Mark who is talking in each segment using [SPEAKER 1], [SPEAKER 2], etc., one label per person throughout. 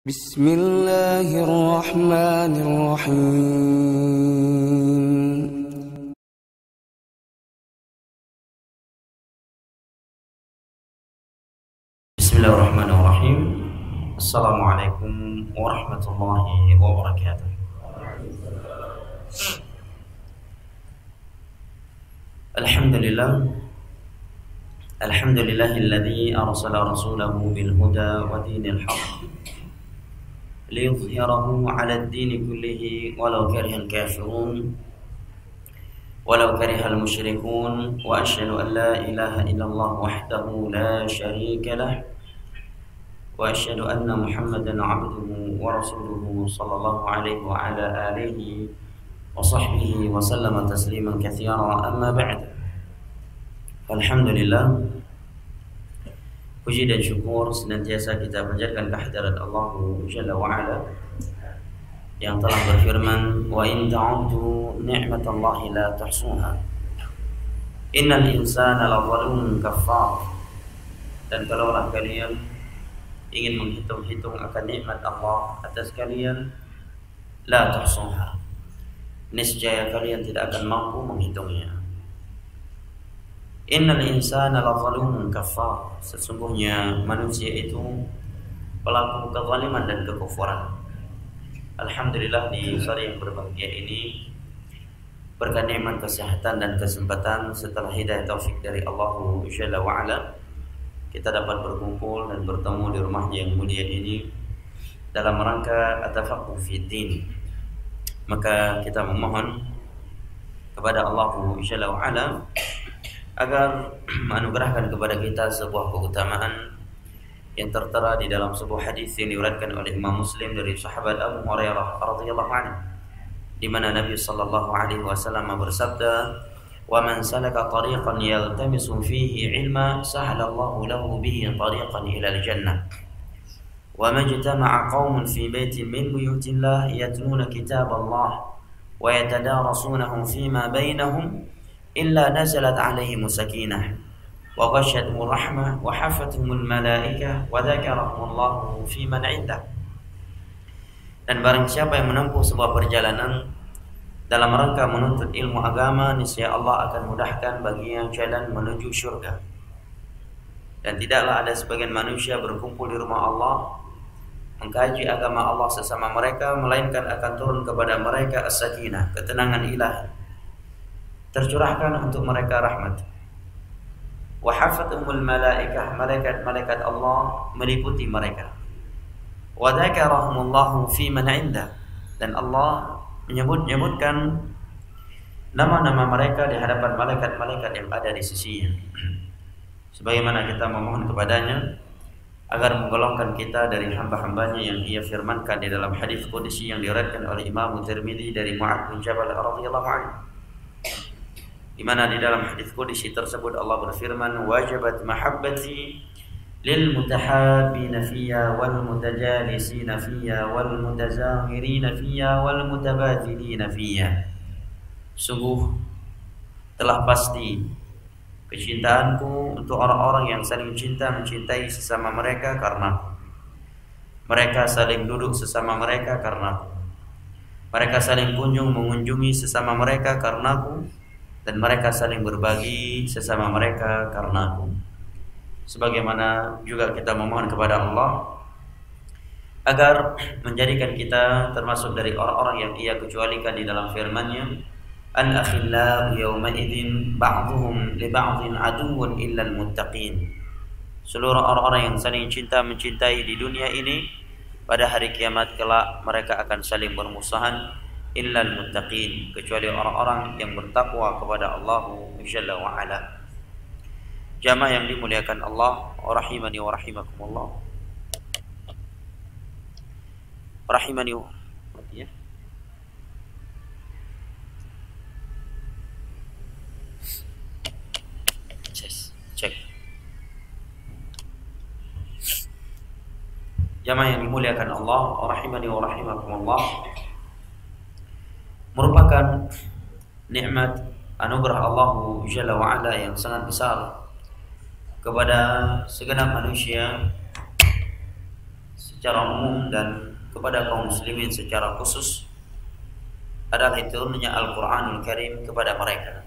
[SPEAKER 1] بسم الله الرحمن الرحيم.
[SPEAKER 2] بسم الله الرحمن الرحيم. السلام عليكم ورحمة الله وبركاته. الحمد لله الذي أرسل رسوله بالهدى ودين الحق ليظهره على الدين كله ولو كره الكافرون ولو كره المشركون، وأشهد أن لا إله إلا الله وحده لا شريك له، وأشهد أن محمدا عبده ورسوله صلى الله عليه وعلى آله وصحبه وسلم تسليما كثيرا. أما بعد، alhamdulillah, puji dan syukur senantiasa kita panjatkan kehadirat Allah Jalla wa'ala yang telah berfirman, wa in ta'uddu ni'matallahi la tuhsuha innal insana lazalumun kafar. Dan kalaulah kalian ingin menghitung-hitung akan nikmat Allah atas kalian, la tuhsuha, niscaya kalian tidak akan mampu menghitungnya. Innal insana lazalumun kafar, sesungguhnya manusia itu pelaku kezaliman dan kekufuran. Alhamdulillah, di sore yang berbahagia ini, berkat nikmat kesehatan dan kesempatan setelah hidayah taufik dari Allah Jalla wa'ala, kita dapat berkumpul dan bertemu di rumahnya yang mulia ini dalam rangka at-tafaqquh fid din. Maka kita memohon kepada Allah Jalla wa'ala agar menganugerahkan kepada kita sebuah keutamaan yang tertera di dalam sebuah hadis yang diriwayatkan oleh Imam Muslim dari sahabat Abu Hurairah radhiyallahu anhu, di mana Nabi sallallahu alaihi wasallam bersabda, "Wa man salaka tariqan yaltamisu fihi ilma, sahalallahu lahu bihi tariqan ila al-jannah. Wa majtama'a qaumun fi baitin min buyutillah yatluna kitaballah wa yatadarasunahu fima bainahum illa nazalat alaihim sakinah wa ghashiyatuhum rahmah wa hafathumul malaikah wa dzakarahumullahu fi man 'indah." Dan barang siapa yang menempuh sebuah perjalanan dalam rangka menuntut ilmu agama, niscaya Allah akan mudahkan baginya jalan menuju syurga. Dan tidaklah ada sebagian manusia berkumpul di rumah Allah mengkaji agama Allah sesama mereka, melainkan akan turun kepada mereka as-sakinah, ketenangan ilahi, tercurahkan untuk mereka rahmat. Wa hafathumul malaikah, malaikat-malaikat Allah meliputi mereka. Wa dzakarahumullahu fi man 'indah, dan Allah menyebutkan nama-nama mereka di hadapan malaikat-malaikat yang ada di sisinya. Sebagaimana kita memohon kepadanya agar menggolongkan kita dari hamba-hambanya yang ia firmankan di dalam hadis qudsi yang diriwayatkan oleh Imam Tirmidzi dari Mu'adz bin Jabal radhiyallahu anhu, di mana di dalam hadis qudsi tersebut Allah berfirman, wajabat mahabbati lil mutahabbina fiyya wal mutajalisina fiyya wal mutazahirina fiyya wal mutabadilina fiyya. Sungguh telah pasti kecintaanku untuk orang-orang yang saling cinta mencintai sesama mereka karena mereka saling duduk sesama mereka karena mereka saling kunjung mengunjungi sesama mereka karenaku, dan mereka saling berbagi sesama mereka karena aku. Sebagaimana juga kita memohon kepada Allah agar menjadikan kita termasuk dari orang-orang yang ia kecualikan di dalam firman-Nya, al-akhillau yawma idzin ba'dhum li ba'dhin aduwwun illa al-muttaqin. Seluruh orang-orang yang saling cinta mencintai di dunia ini, pada hari kiamat kelak mereka akan saling bermusuhan, illa al-muttaqin, kecuali orang-orang yang bertakwa kepada Allah Jalla wa ala. Jamaah yang dimuliakan Allah, rahimani wa rahimakumullah. Rahimani wa ya. Cek. Jamaah yang dimuliakan Allah, rahimani wa rahimakumullah, merupakan nikmat anugerah Allah Jalla wa ala yang sangat besar kepada segenap manusia secara umum dan kepada kaum muslimin secara khusus adalah turunnya Al-Quranul Karim kepada mereka,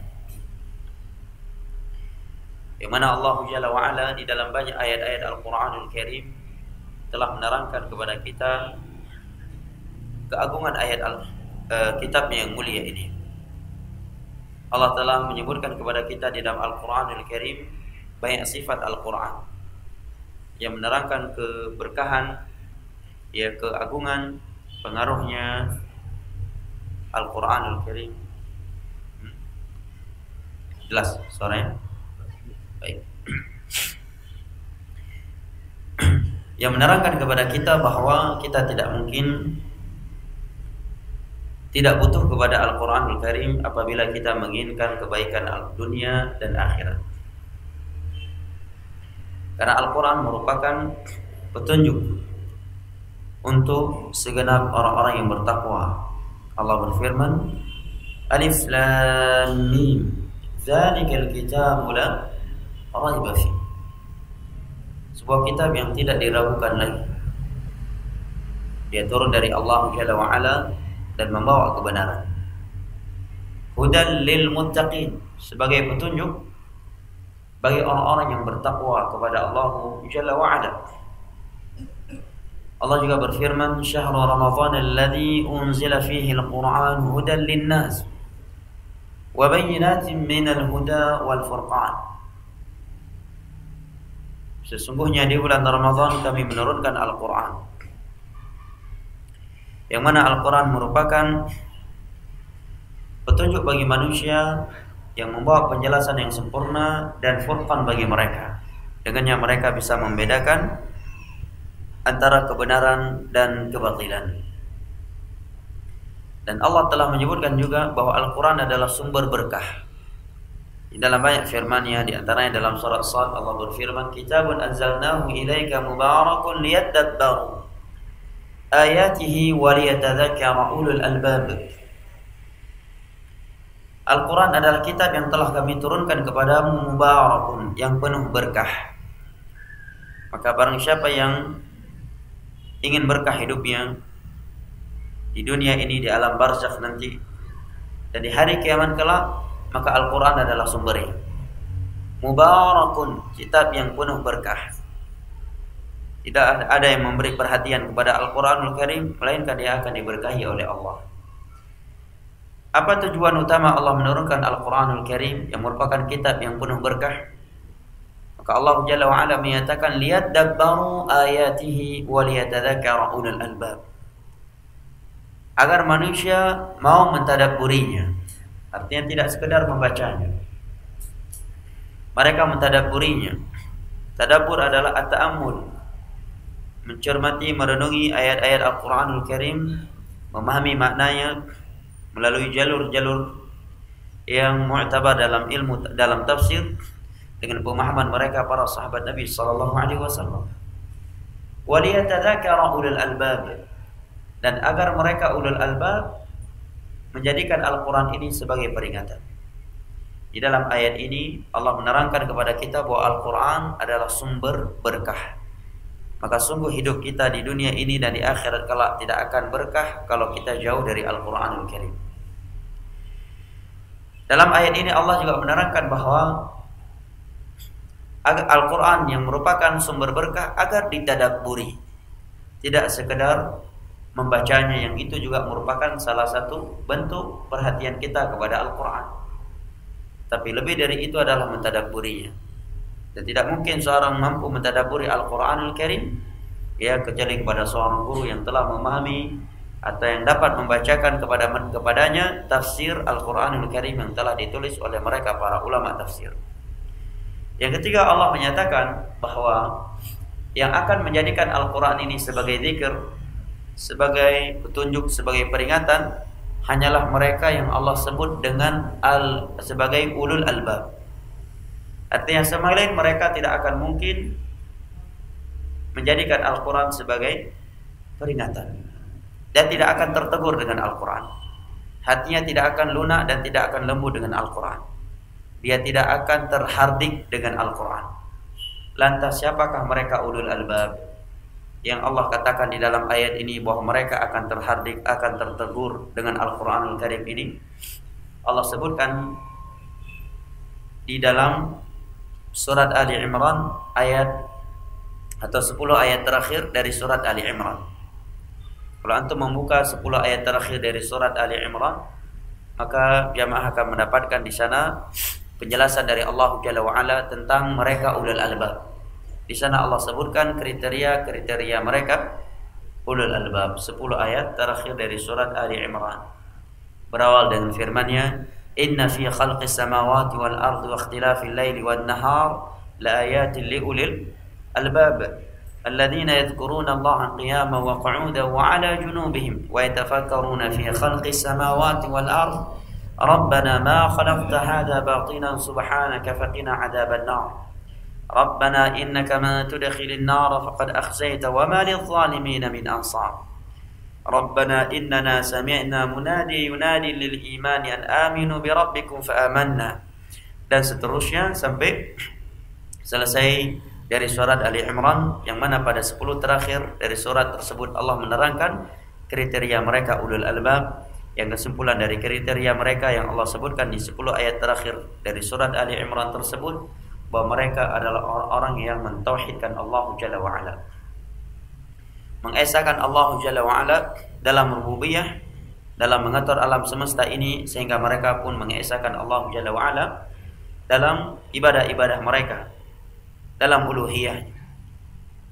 [SPEAKER 2] yang mana Allah Jalla wa'ala di dalam banyak ayat-ayat Al-Quranul Karim telah menerangkan kepada kita keagungan ayat kitabnya yang mulia ini. Allah telah menyebutkan kepada kita di dalam Al-Quranul Karim banyak sifat Al-Quran yang menerangkan keberkahan, ya, keagungan, pengaruhnya Al-Quranul Karim. Jelas suaranya? Baik. Yang menerangkan kepada kita bahwa kita tidak mungkin tidak butuh kepada Al-Quranul Karim apabila kita menginginkan kebaikan dunia dan akhirat. Karena Al-Quran merupakan petunjuk untuk segenap orang-orang yang bertakwa. Allah berfirman, Alif Lam Mim, Dzalikal kitabu la raiba fihi. Sebuah kitab yang tidak diragukan lagi. Dia turun dari Allah Jalla wa Ala dan membawa kebenaran. Hudan lil muttaqin, sebagai petunjuk bagi orang-orang yang bertakwa kepada Allah Jalla wa Ala. Allah juga berfirman, Syahrul Ramadhan alladzi unzila fihi al-Qur'an hudan lin-nas wa bayyinatin minal huda wal furqan. Sesungguhnya di bulan Ramadan kami menurunkan Al-Qur'an, yang mana Al-Quran merupakan petunjuk bagi manusia yang membawa penjelasan yang sempurna dan furqan bagi mereka. Dengannya mereka bisa membedakan antara kebenaran dan kebatilan. Dan Allah telah menyebutkan juga bahwa Al-Quran adalah sumber berkah. Di dalam banyak firman-Nya, di antaranya dalam surat Shad Allah berfirman, Kitabun anzalnahu ilaika mubarakun liyadabbaru ayatihi wa liyatadzakkara ulul albab. Al-Quran adalah kitab yang telah kami turunkan kepadamu, mubarakun, yang penuh berkah. Maka barang siapa yang ingin berkah hidupnya di dunia ini, di alam barzakh nanti, dan di hari kiamat kelak, maka Al-Quran adalah sumbernya. Mubarakun, kitab yang penuh berkah. Tidak ada yang memberi perhatian kepada Al-Quranul Karim melainkan dia akan diberkahi oleh Allah. Apa tujuan utama Allah menurunkan Al-Quranul Karim yang merupakan kitab yang penuh berkah? Maka Allah Jalla wa Ala menyatakan, liyadabbaru ayatihi wa liyatadzakkara ulul albab. Agar manusia mau mentadabburinya. Artinya tidak sekedar membacanya. Mereka mentadabburinya. Tadabbur adalah at-ta'ammul, mencermati, merenungi ayat-ayat Al-Quranul Karim, memahami maknanya melalui jalur-jalur yang mu'tabar dalam ilmu, dalam tafsir, dengan pemahaman mereka para sahabat Nabi sallallahu alaihi wasallam. Wa liyatadzakkara ulul albab, dan agar mereka ulul albab menjadikan Al-Quran ini sebagai peringatan. Di dalam ayat ini Allah menerangkan kepada kita bahwa Al-Quran adalah sumber berkah. Maka sungguh hidup kita di dunia ini dan di akhirat kelak tidak akan berkah kalau kita jauh dari Al-Quranul Karim. Dalam ayat ini Allah juga menerangkan bahwa Al-Quran yang merupakan sumber berkah agar ditadabburi, tidak sekedar membacanya, yang itu juga merupakan salah satu bentuk perhatian kita kepada Al-Quran. Tapi lebih dari itu adalah mentadabburinya. Dan tidak mungkin seorang mampu mentadabburi Al-Quranul Karim ya kecuali kepada seorang guru yang telah memahami atau yang dapat membacakan kepadanya tafsir Al-Quranul Karim yang telah ditulis oleh mereka para ulama tafsir. Yang ketiga, Allah menyatakan bahwa yang akan menjadikan Al-Quran ini sebagai zikir, sebagai petunjuk, sebagai peringatan, hanyalah mereka yang Allah sebut dengan sebagai ulul albab. Artinya selain mereka tidak akan mungkin menjadikan Al-Quran sebagai peringatan, dan tidak akan tertegur dengan Al-Quran. Hatinya tidak akan lunak dan tidak akan lembut dengan Al-Quran. Dia tidak akan terhardik dengan Al-Quran. Lantas siapakah mereka ulul albab? yang Allah katakan di dalam ayat ini bahwa mereka akan terhardik, akan tertegur dengan Al-Qur'anul Karim ini, Allah sebutkan di dalam surat Ali Imran ayat atau 10 ayat terakhir dari surat Ali Imran. Kalau antum membuka 10 ayat terakhir dari surat Ali Imran, maka jamaah akan mendapatkan di sana penjelasan dari Allah Jalla wa Ala tentang mereka ulul albab. Di sana Allah sebutkan kriteria-kriteria mereka ulul albab. 10 ayat terakhir dari surat Ali Imran berawal dengan firman-Nya, "Inna fi khalqis samawati wal ardi wa ikhtilafil laili wan nahar la ayatin li ulil albab alladzina yadhkuruna Allaha qiyaman wa qu'udan wa 'ala junubihim wa yatafakkaruna fi khalqis samawati wal ardi rabbana ma khalaqta hadha batilan subhanaka faqina 'adzaban nar." ربنا إنك من تدخل النار فقد أخزيت وما للظالمين من أنصار ربنا إننا سمعنا منادي ينادي للإيمان أن آمنوا بربكم فآمنا. Dan seterusnya sampai selesai dari surat Ali Imran, yang mana pada 10 terakhir dari surat tersebut Allah menerangkan kriteria mereka ulul albab, yang kesimpulan dari kriteria mereka yang Allah sebutkan di 10 ayat terakhir dari surat Ali Imran tersebut, bahwa mereka adalah orang-orang yang mentauhidkan Allah Jalla wa Ala, mengesahkan Allah Jalla wa Ala dalam rububiyah, dalam mengatur alam semesta ini, sehingga mereka pun mengesahkan Allah Jalla wa Ala dalam ibadah-ibadah mereka, dalam uluhiyah,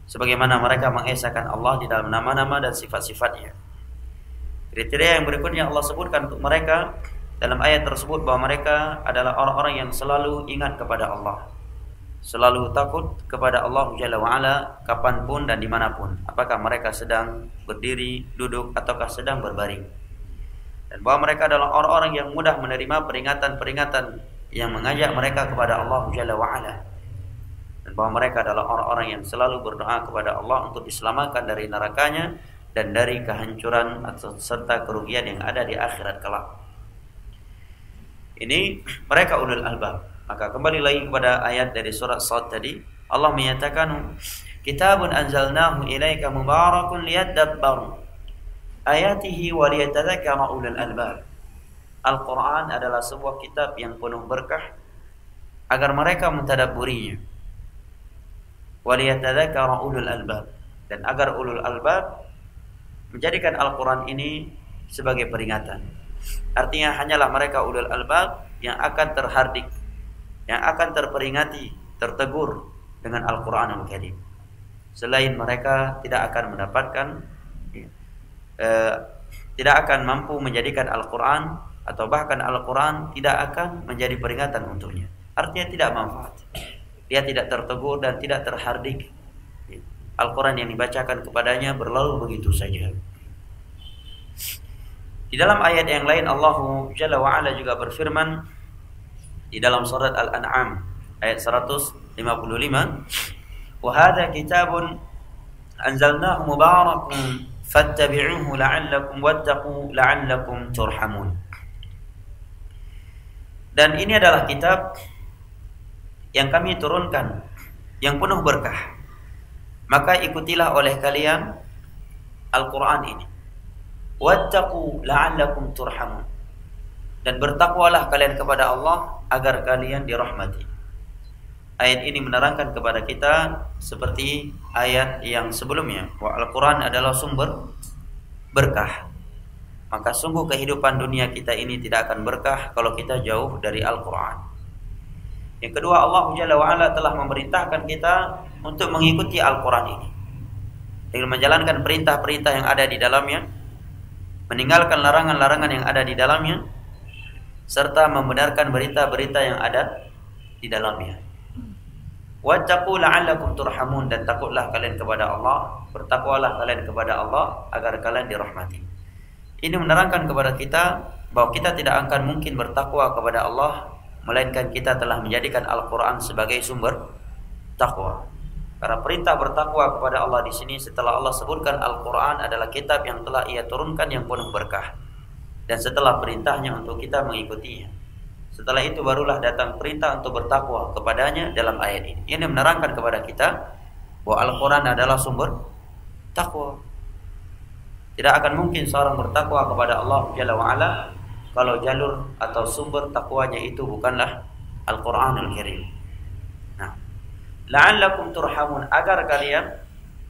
[SPEAKER 2] sebagaimana mereka mengesahkan Allah di dalam nama-nama dan sifat-sifatnya. Kriteria yang berikutnya Allah sebutkan untuk mereka dalam ayat tersebut, bahwa mereka adalah orang-orang yang selalu ingat kepada Allah, selalu takut kepada Allah Jalla wa'ala kapanpun dan dimanapun, apakah mereka sedang berdiri, duduk, ataukah sedang berbaring. Dan bahwa mereka adalah orang-orang yang mudah menerima peringatan-peringatan yang mengajak mereka kepada Allah Jalla wa'ala. Dan bahwa mereka adalah orang-orang yang selalu berdoa kepada Allah untuk diselamatkan dari nerakanya dan dari kehancuran atau serta kerugian yang ada di akhirat kelak. Ini mereka ulul albab. Maka kembali lagi kepada ayat dari surat Shad tadi, Allah menyatakan, "Kitabun anzalnahu ilaika mubarakun liyadabbaru ayatihi wa liyatadzakkara ulul albab." Al-Quran adalah sebuah kitab yang penuh berkah agar mereka mentadabburinya. Wa liyatadzakkara ulul albab, dan agar ulul albab menjadikan Al-Quran ini sebagai peringatan. Artinya hanyalah mereka ulul albab yang akan terhardik, yang akan terperingati, tertegur dengan Al-Quran Al-Karim. Selain mereka tidak akan mendapatkan, tidak akan mampu menjadikan Al-Quran, atau bahkan Al-Quran tidak akan menjadi peringatan untuknya. Artinya tidak manfaat. Dia tidak tertegur dan tidak terhardik. Al-Quran yang dibacakan kepadanya berlalu begitu saja. Di dalam ayat yang lain Allah Jalla wa'ala juga berfirman di dalam surat Al-An'am ayat 155, "Wa hadza kitabun anzalnahu mubarakun fattabi'uhu la'allakum wattaqu la'allakum turhamun." Dan ini adalah kitab yang kami turunkan yang penuh berkah, maka ikutilah oleh kalian Al-Quran ini. Wattaqu la'allakum turhamun, dan bertakwalah kalian kepada Allah agar kalian dirahmati. Ayat ini menerangkan kepada kita seperti ayat yang sebelumnya, bahwa Al-Quran adalah sumber berkah. Maka sungguh kehidupan dunia kita ini tidak akan berkah kalau kita jauh dari Al-Quran. Yang kedua, Allah Jalla wa'ala telah memerintahkan kita untuk mengikuti Al-Quran ini dengan menjalankan perintah-perintah yang ada di dalamnya, meninggalkan larangan-larangan yang ada di dalamnya, serta membenarkan berita-berita yang ada di dalamnya. Wattaqu la'allakum turhamun, dan takutlah kalian kepada Allah, bertakwalah kalian kepada Allah agar kalian dirahmati. Ini menerangkan kepada kita bahwa kita tidak akan mungkin bertakwa kepada Allah melainkan kita telah menjadikan Al-Quran sebagai sumber takwa. Karena perintah bertakwa kepada Allah di sini setelah Allah sebutkan Al-Quran adalah kitab yang telah Ia turunkan yang penuh berkah, dan setelah perintahnya untuk kita mengikutinya, setelah itu barulah datang perintah untuk bertakwa kepadanya dalam ayat ini. Ini menerangkan kepada kita bahwa Al-Quran adalah sumber takwa. Tidak akan mungkin seorang bertakwa kepada Allah Jalla wa'ala kalau jalur atau sumber takwanya itu bukanlah Al-Quranul Karim. Nah, la'allakum turhamun, agar kalian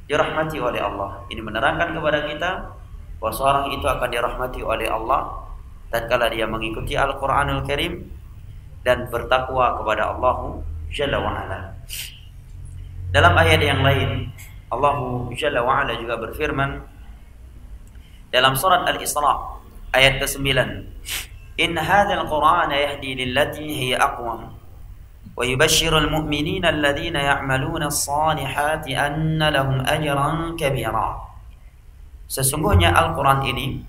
[SPEAKER 2] dirahmati oleh Allah. Ini menerangkan kepada kita bahwa seorang itu akan dirahmati oleh Allah tatkala dia mengikuti Al-Quranul Karim dan bertakwa kepada Allah Jalla wa'ala. Dalam ayat yang lain, Allah Jalla wa'ala juga berfirman dalam surat Al-Isra ayat ke-9, "In hadzal Qur'ana yahdi lillati hiya aqwam wa yubashshirul mu'minina alladhina ya'maluna as-salihati anna lahum ajran kabira." Sesungguhnya Al-Qur'an ini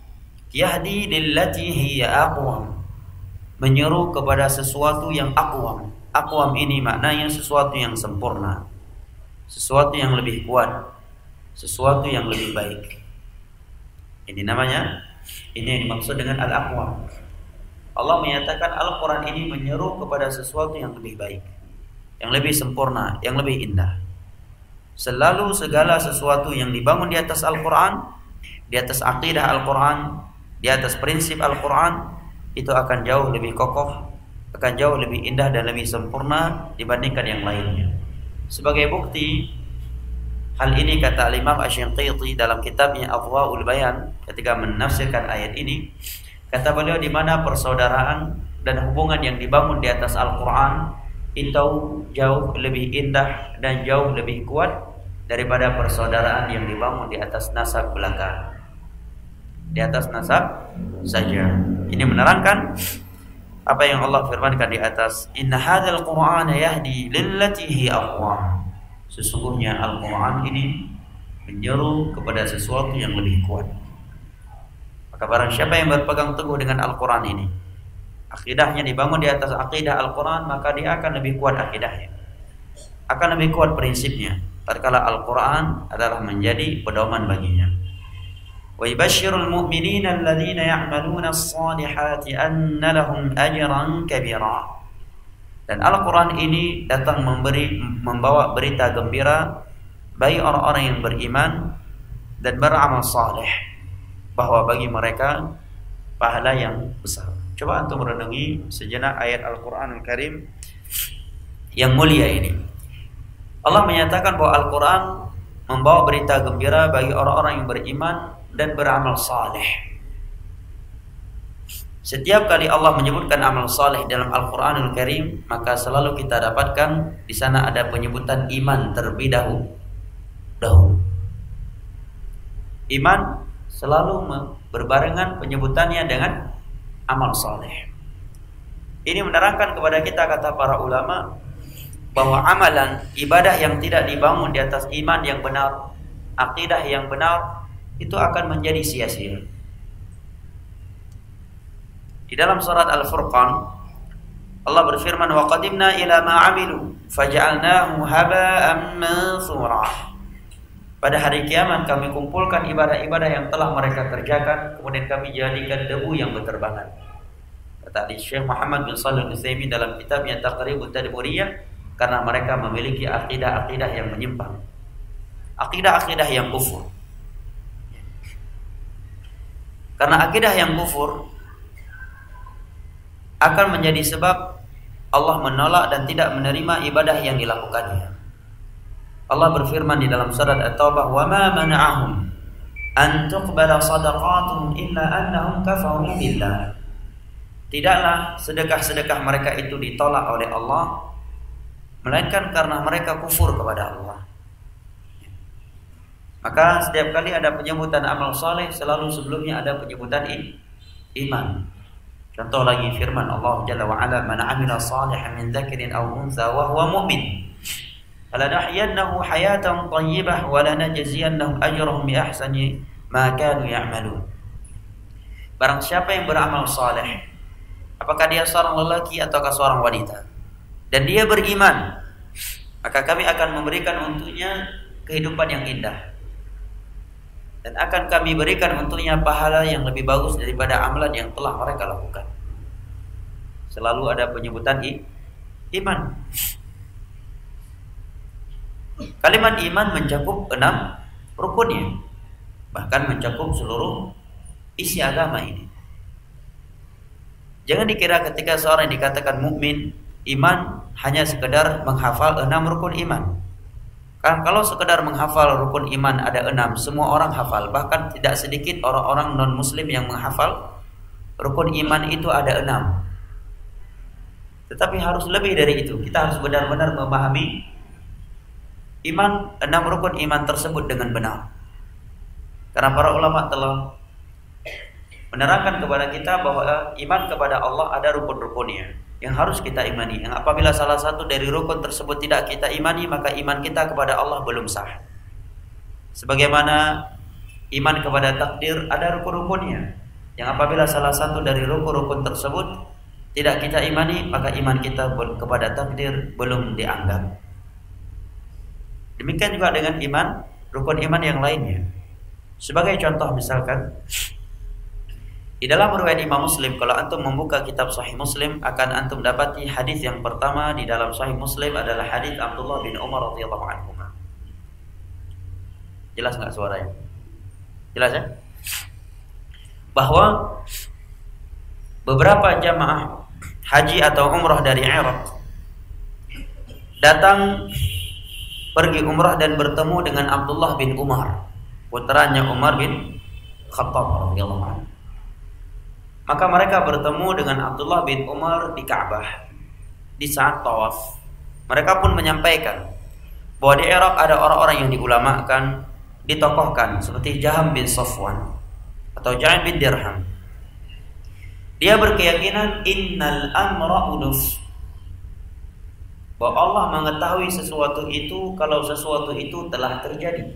[SPEAKER 2] yahdi lillati hiya aqwam, menyeru kepada sesuatu yang aqwam. Aqwam ini maknanya sesuatu yang sempurna, sesuatu yang lebih kuat, sesuatu yang lebih baik. Ini namanya, ini yang dimaksud dengan al-aqwam. Allah menyatakan Al-Quran ini menyeru kepada sesuatu yang lebih baik, yang lebih sempurna, yang lebih indah. Selalu segala sesuatu yang dibangun di atas Al-Quran, di atas aqidah Al-Quran, di atas prinsip Al-Quran, itu akan jauh lebih kokoh, akan jauh lebih indah dan lebih sempurna dibandingkan yang lainnya. Sebagai bukti hal ini, kata Imam Asy-Syanqiti dalam kitabnya Adwaul Bayan ketika menafsirkan ayat ini, kata beliau, di mana persaudaraan dan hubungan yang dibangun di atas Al-Quran itu jauh lebih indah dan jauh lebih kuat daripada persaudaraan yang dibangun di atas nasab belaka, di atas nasab saja. Ini menerangkan apa yang Allah firmankan di atas, "Inna hadzal Qur'ana yahdi lillati hiya aqwam." Sesungguhnya Al-Quran ini menyeru kepada sesuatu yang lebih kuat. Maka barang siapa yang berpegang teguh dengan Al-Quran ini, akidahnya dibangun di atas akidah Al-Quran, maka dia akan lebih kuat akidahnya, akan lebih kuat prinsipnya, tatkala Al-Quran adalah menjadi pedoman baginya. Wa yubashshirul mu'minina alladhina ya'maluna as-salihati anna lahum ajran kabira. Dan Al-Quran ini datang membawa berita gembira bagi orang-orang yang beriman dan beramal saleh, bahwa bagi mereka pahala yang besar. Coba antum renungi sejenak ayat Al-Quranul Karim yang mulia ini. Allah menyatakan bahwa Al-Quran membawa berita gembira bagi orang-orang yang beriman dan beramal saleh. Setiap kali Allah menyebutkan amal saleh dalam Al-Quranul Karim, maka selalu kita dapatkan di sana ada penyebutan iman terlebih dahulu. Iman selalu berbarengan penyebutannya dengan amal saleh. Ini menerangkan kepada kita, kata para ulama, bahwa amalan ibadah yang tidak dibangun di atas iman yang benar, akidah yang benar, itu akan menjadi sia-sia. Di dalam surat Al-Furqan Allah berfirman, "Wa qadimna ila ma 'amilu faj'alnahu haba'an mansura." Pada hari kiamat kami kumpulkan ibadah-ibadah yang telah mereka kerjakan, kemudian kami jadikan debu yang berterbangan. Kata Syekh Muhammad bin Shalih Al-Utsaimin dalam kitabnya Taqribut Tadmuriyah, karena mereka memiliki akidah-akidah yang menyimpang, akidah-akidah yang kufur. Karena akidah yang kufur akan menjadi sebab Allah menolak dan tidak menerima ibadah yang dilakukannya. Allah berfirman di dalam surat At-Taubah, "Wa ma mana'ahum an tuqbala shadaqatuhum illa annahum kafaru billah." Tidaklah sedekah-sedekah mereka itu ditolak oleh Allah, melainkan karena mereka kufur kepada Allah. Maka setiap kali ada penyebutan amal saleh, selalu sebelumnya ada penyebutan iman. Contoh lagi firman Allah Jalla wa Ala, "Man 'amila shalihan min dzakarin aw untha wa huwa mu'min falanahyiyannahu hayatan thayyibah wa lanajziyannahum ajrahum bi ahsani ma kanu ya'malun." Barang siapa yang beramal saleh, apakah dia seorang lelaki ataukah seorang wanita, dan dia beriman, maka kami akan memberikan untuknya kehidupan yang indah, dan akan kami berikan untuknya pahala yang lebih bagus daripada amalan yang telah mereka lakukan. Selalu ada penyebutan iman. Kalimat iman mencakup 6 rukunnya. bahkan mencakup seluruh isi agama ini. Jangan dikira ketika seorang dikatakan mukmin, iman hanya sekedar menghafal 6 rukun iman. Kan kalau sekedar menghafal rukun iman ada 6, semua orang hafal. Bahkan tidak sedikit orang-orang non-muslim yang menghafal rukun iman itu ada 6. Tetapi harus lebih dari itu. Kita harus benar-benar memahami iman, 6 rukun iman tersebut dengan benar. Karena para ulama telah menerangkan kepada kita bahwa iman kepada Allah ada rukun-rukunnya yang harus kita imani. Yang apabila salah satu dari rukun tersebut tidak kita imani, maka iman kita kepada Allah belum sah. Sebagaimana iman kepada takdir ada rukun-rukunnya, yang apabila salah satu dari rukun-rukun tersebut tidak kita imani, maka iman kita kepada takdir belum dianggap. Demikian juga dengan iman, rukun iman yang lainnya. Sebagai contoh misalkan, di dalam riwayat Imam Muslim, kalau antum membuka kitab Sahih Muslim, akan antum dapati hadis yang pertama di dalam Sahih Muslim adalah hadis Abdullah bin Umar radhiyallahu anhu. Jelas nggak suaranya? Jelas ya? Bahwa beberapa jamaah haji atau umrah dari Irak datang pergi umrah dan bertemu dengan Abdullah bin Umar, putranya Umar bin Khattab radhiyallahu anhu. Maka mereka bertemu dengan Abdullah bin Umar di Ka'bah di saat tawaf. Mereka pun menyampaikan bahwa di Irak ada orang-orang yang diulamakan, ditokohkan seperti Jaham bin Safwan atau Ja'ad bin Dirham. Dia berkeyakinan innal amra unuf, bahwa Allah mengetahui sesuatu itu kalau sesuatu itu telah terjadi.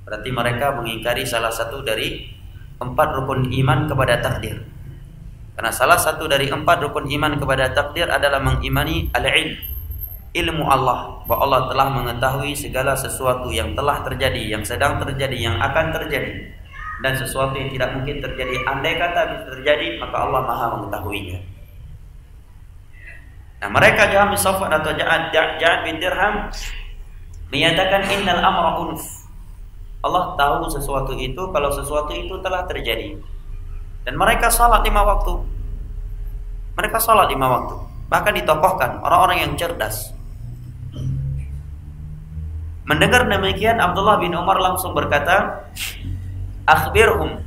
[SPEAKER 2] Berarti mereka mengingkari salah satu dari 4 rukun iman kepada takdir. Karena salah satu dari 4 rukun iman kepada takdir adalah mengimani al-ilm, ilmu Allah, bahwa Allah telah mengetahui segala sesuatu yang telah terjadi, yang sedang terjadi, yang akan terjadi, dan sesuatu yang tidak mungkin terjadi. Andai kata bisa terjadi, maka Allah Maha mengetahuinya. Nah, mereka Jaham bin Safwan atau Ja'ad bin Dirham menyatakan innal amra unuf, Allah tahu sesuatu itu kalau sesuatu itu telah terjadi. Dan mereka salat 5 waktu. Mereka salat 5 waktu. Bahkan ditokohkan orang-orang yang cerdas. Mendengar demikian, Abdullah bin Umar langsung berkata, akhbirhum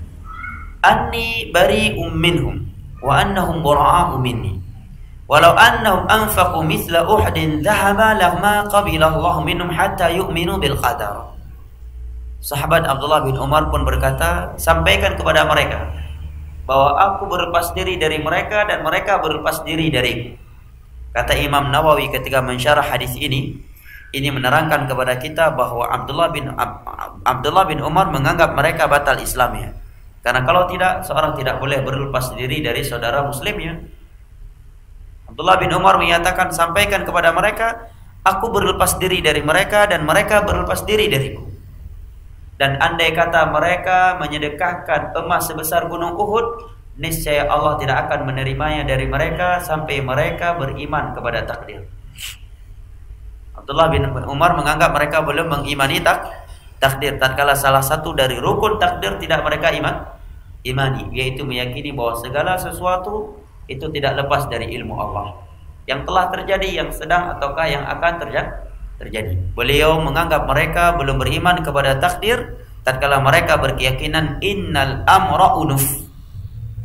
[SPEAKER 2] anni bari'um minhum wa annahum bura'a'u minni. Walau annahum anfaqu mithla Uhudin dhahaba lama qabila Allah minhum hatta yu'minu bil qadar. Sahabat Abdullah bin Umar pun berkata, sampaikan kepada mereka bahwa aku berlepas diri dari mereka dan mereka berlepas diri dariku. Kata Imam Nawawi ketika mensyarah hadis ini menerangkan kepada kita bahwa Abdullah bin Umar menganggap mereka batal Islamnya. Karena kalau tidak, seorang tidak boleh berlepas diri dari saudara muslimnya. Abdullah bin Umar menyatakan, sampaikan kepada mereka, aku berlepas diri dari mereka dan mereka berlepas diri dariku. Dan andai kata mereka menyedekahkan emas sebesar gunung Uhud, niscaya Allah tidak akan menerimanya dari mereka sampai mereka beriman kepada takdir. Abdullah bin Umar menganggap mereka belum mengimani takdir, tatkala salah satu dari rukun takdir tidak mereka imani, yaitu meyakini bahwa segala sesuatu itu tidak lepas dari ilmu Allah, yang telah terjadi, yang sedang ataukah yang akan terjadi. Beliau menganggap mereka belum beriman kepada takdir tatkala mereka berkeyakinan innal amra unuf,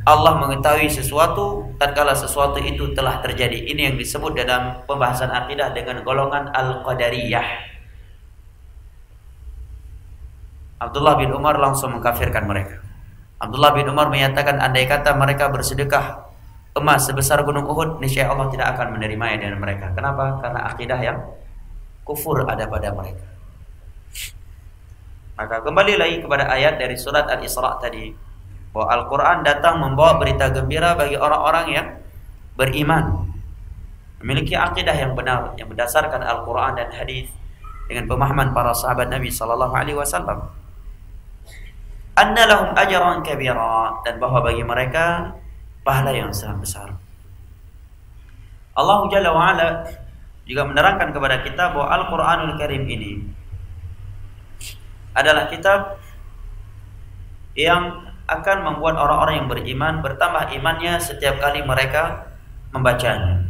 [SPEAKER 2] Allah mengetahui sesuatu tatkala sesuatu itu telah terjadi. Ini yang disebut dalam pembahasan akidah dengan golongan al-qadariyah. Abdullah bin Umar langsung mengkafirkan mereka. Abdullah bin Umar menyatakan andai kata mereka bersedekah emas sebesar gunung Uhud, niscaya Allah tidak akan menerimanya dari mereka. Kenapa? Karena akidah yang kufur ada pada mereka. Maka kembali lagi kepada ayat dari surat Al-Isra tadi, bahwa Al-Quran datang membawa berita gembira bagi orang-orang yang beriman, memiliki akidah yang benar, yang berdasarkan Al-Quran dan hadis dengan pemahaman para sahabat Nabi Sallallahu Alaihi Wasallam. Anna lahum ajran kabira, dan bahwa bagi mereka pahala yang sangat besar. Allah Jalla wa'ala juga menerangkan kepada kita bahwa Al-Quranul Karim ini adalah kitab yang akan membuat orang-orang yang beriman bertambah imannya setiap kali mereka membacanya.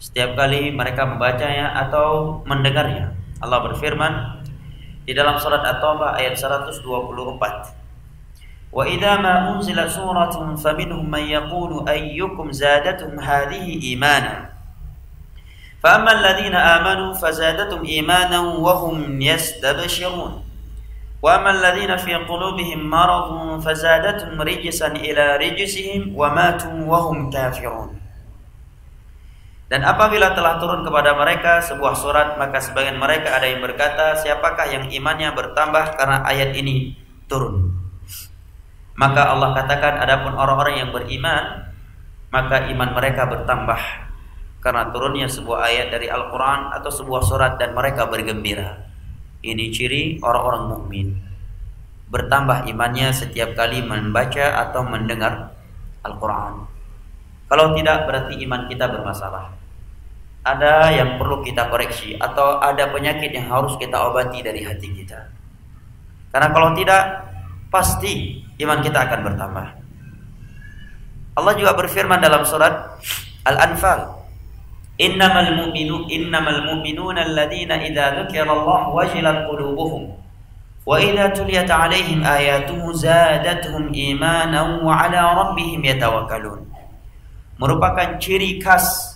[SPEAKER 2] Setiap kali mereka membacanya atau mendengarnya. Allah berfirman di dalam surat At-Taubah ayat 124. Wa idza ma unzilat suratun faminhum man yaqulu ayyukum zadatuhum hadhihi imana. Fa amma alladhina amanu fazadatum imanan wa hum yastabshirun. Wa amma alladhina fi qulubihim maradun fazadatum rijsan ila rijsihim wa matu wa hum kafirun. Dan apabila telah turun kepada mereka sebuah surat, maka sebagian mereka ada yang berkata, siapakah yang imannya bertambah karena ayat ini turun? Maka Allah katakan, adapun orang-orang yang beriman, maka iman mereka bertambah karena turunnya sebuah ayat dari Al-Quran atau sebuah surat dan mereka bergembira. Ini ciri orang-orang mukmin, bertambah imannya setiap kali membaca atau mendengar Al-Quran. Kalau tidak, berarti iman kita bermasalah. Ada yang perlu kita koreksi atau ada penyakit yang harus kita obati dari hati kita. Karena kalau tidak, pasti iman kita akan bertambah. Allah juga berfirman dalam surat Al-Anfal, innamal mu'minuna alladhina idza dzukirallahu wajilat qulubuhum wa idza tuliyat 'alaihim ayatuhu zadatuhum imanan wa 'ala rabbihim yatawakkalun. Merupakan ciri khas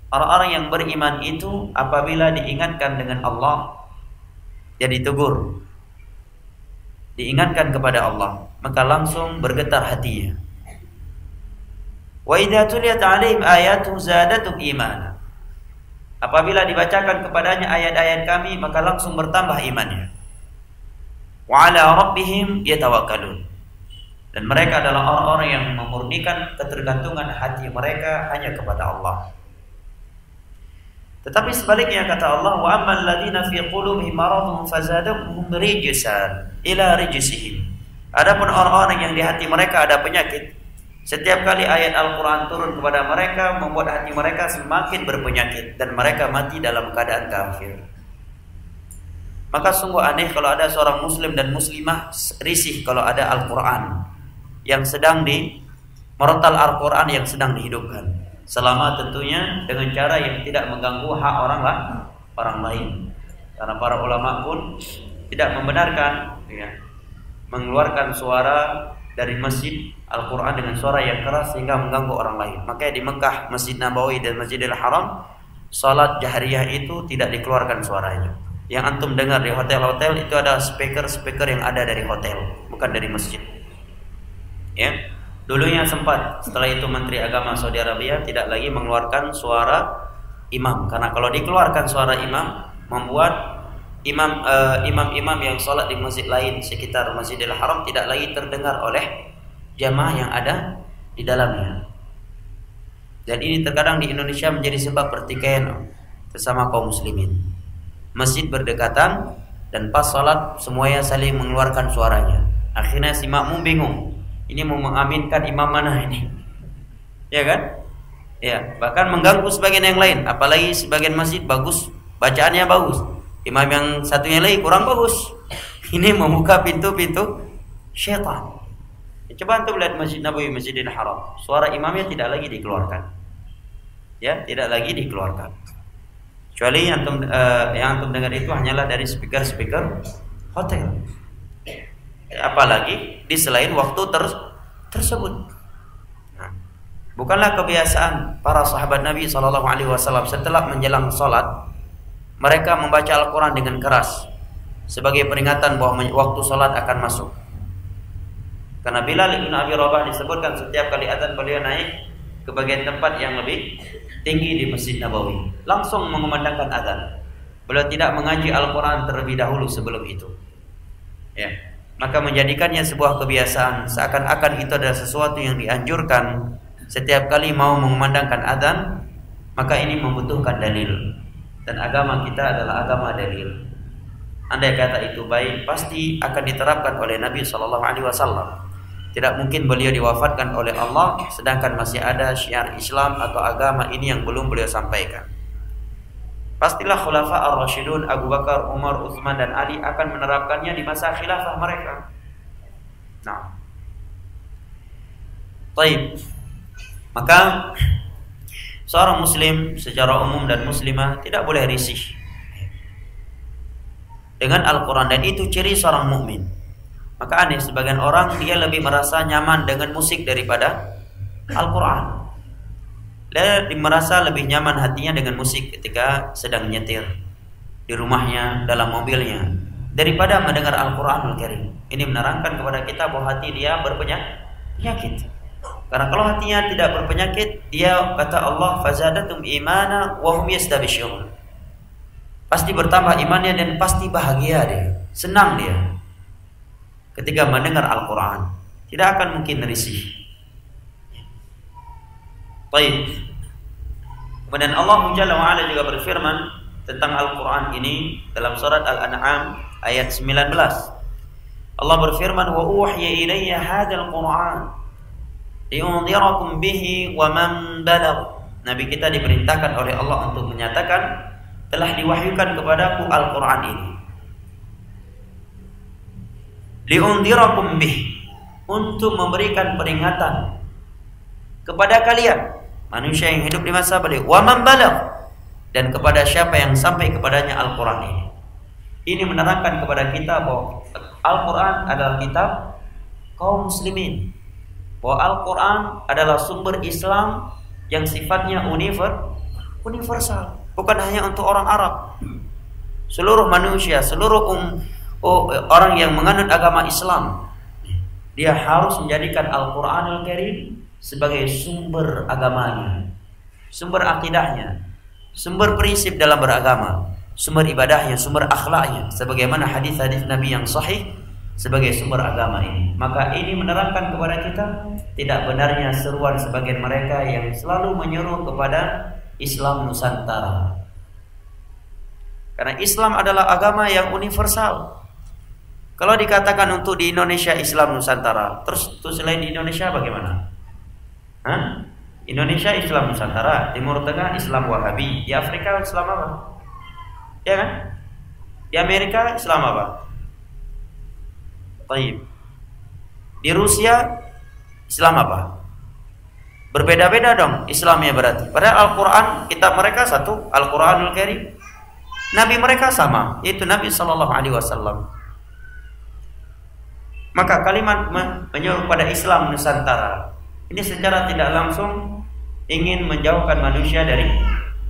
[SPEAKER 2] orang-orang yang beriman itu apabila diingatkan dengan Allah, ya ditegur, diingatkan kepada Allah, maka langsung bergetar hatinya. Wa idza tuliyat 'alaihim ayatu zadatuhum imana. Apabila dibacakan kepadanya ayat-ayat kami, maka langsung bertambah imannya. Wa 'ala rabbihim yatawakkalun. Dan mereka adalah orang-orang yang memurnikan ketergantungan hati mereka hanya kepada Allah. Tetapi sebaliknya kata Allah, wa ammal ladzina fi qulubihim maradun fazadahum rijsan ila rijsihim. Adapun orang-orang yang di hati mereka ada penyakit, setiap kali ayat Al-Qur'an turun kepada mereka membuat hati mereka semakin berpenyakit dan mereka mati dalam keadaan kafir. Maka sungguh aneh kalau ada seorang muslim dan muslimah risih kalau ada Al-Qur'an yang sedang merontal Al-Qur'an yang sedang dihidupkan. Selama tentunya dengan cara yang tidak mengganggu hak orang lain. Karena para ulama pun tidak membenarkan mengeluarkan suara dari masjid Al-Quran dengan suara yang keras sehingga mengganggu orang lain. Makanya di Mekah, Masjid Nabawi dan Masjidil Haram, salat jahriyah itu tidak dikeluarkan suaranya. Yang antum dengar di hotel-hotel itu ada speaker yang ada dari hotel, bukan dari masjid. Ya. Dulunya sempat, setelah itu Menteri Agama Saudi Arabia tidak lagi mengeluarkan suara imam, karena kalau dikeluarkan suara imam membuat imam-imam yang sholat di masjid lain sekitar Masjidil Haram tidak lagi terdengar oleh jamaah yang ada di dalamnya. Dan ini terkadang di Indonesia menjadi sebab pertikaian sesama kaum muslimin. Masjid berdekatan dan pas sholat semuanya saling mengeluarkan suaranya. Akhirnya si makmum bingung. Ini mau mengaminkan imam mana ini? Ya kan? Ya, bahkan mengganggu sebagian yang lain. Apalagi sebagian masjid bagus, bacaannya bagus. Imam yang satunya lagi kurang bagus. Ini membuka pintu-pintu syaitan. Ya, coba antum lihat Masjid Nabawi, Masjidil Haram. Suara imamnya tidak lagi dikeluarkan. Ya, tidak lagi dikeluarkan. Kecuali yang antum dengar itu hanyalah dari speaker hotel. Apalagi di selain waktu tersebut. Nah, bukanlah kebiasaan para sahabat Nabi SAW setelah menjelang salat mereka membaca Al-Quran dengan keras sebagai peringatan bahwa waktu salat akan masuk. Karena Bilal bin Abi Rabah disebutkan setiap kali azan beliau naik ke bagian tempat yang lebih tinggi di Masjid Nabawi, langsung mengumandangkan azan. Beliau tidak mengaji Al-Quran terlebih dahulu sebelum itu. Ya. Maka menjadikannya sebuah kebiasaan, seakan-akan itu adalah sesuatu yang dianjurkan setiap kali mau mengumandangkan azan. Maka ini membutuhkan dalil, dan agama kita adalah agama dalil. Andai kata itu baik, pasti akan diterapkan oleh Nabi SAW. Tidak mungkin beliau diwafatkan oleh Allah sedangkan masih ada syiar Islam atau agama ini yang belum beliau sampaikan. pastilah khulafa ar-rasyidun Abu Bakar, Umar, Utsman dan Ali akan menerapkannya di masa khilafah mereka. Nah, baik. Maka seorang muslim secara umum dan muslimah tidak boleh risih dengan Al-Quran, dan itu ciri seorang mukmin. Maka aneh sebagian orang dia lebih merasa nyaman dengan musik daripada Al-Quran. Dia merasa lebih nyaman hatinya dengan musik ketika sedang nyetir di rumahnya, dalam mobilnya, daripada mendengar Al-Quranul Karim. Ini menerangkan kepada kita bahwa hati dia berpenyakit. Karena kalau hatinya tidak berpenyakit, dia kata Allah, fazadatum imana wa hum yastabshirun. Pasti bertambah imannya dan pasti bahagia dia, senang dia ketika mendengar Al-Quran. Tidak akan mungkin risih. Baik. Kemudian Allah Jalla wa Ala juga berfirman tentang Al-Quran ini dalam surat Al-An'am ayat 19. Allah berfirman, wa uhiya ilayya hadzal Qur'an liunzirakum bihi wa man balagh. Nabi kita diperintahkan oleh Allah untuk menyatakan telah diwahyukan kepadaku Al-Quran ini. Liunzirakum bihi, untuk memberikan peringatan kepada kalian manusia yang hidup di masa beliau, wa man balagh, dan kepada siapa yang sampai kepadanya Al-Quran ini. Ini menerangkan kepada kita bahwa Al-Quran adalah kitab kaum muslimin, bahwa Al-Quran adalah sumber Islam yang sifatnya universal, bukan hanya untuk orang Arab. Seluruh manusia, seluruh orang yang menganut agama Islam, dia harus menjadikan Al-Quranul Karim sebagai sumber agamanya, sumber akidahnya, sumber prinsip dalam beragama, sumber ibadahnya, sumber akhlaknya, sebagaimana hadis-hadis Nabi yang sahih sebagai sumber agama ini. Maka ini menerangkan kepada kita tidak benarnya seruan sebagian mereka yang selalu menyuruh kepada Islam Nusantara. Karena Islam adalah agama yang universal. Kalau dikatakan untuk di Indonesia Islam Nusantara, terus selain di Indonesia bagaimana? Indonesia Islam Nusantara, Timur Tengah Islam Wahabi, di Afrika Islam apa? Ya kan? Di Amerika Islam apa? Baik. Di Rusia Islam apa? Berbeda-beda dong Islamnya berarti. Padahal Al-Quran kitab mereka satu, Al-Quranul Karim. Nabi mereka sama, yaitu Nabi Sallallahu Alaihi Wasallam. Maka kalimat menyuruh pada Islam Nusantara ini secara tidak langsung ingin menjauhkan manusia dari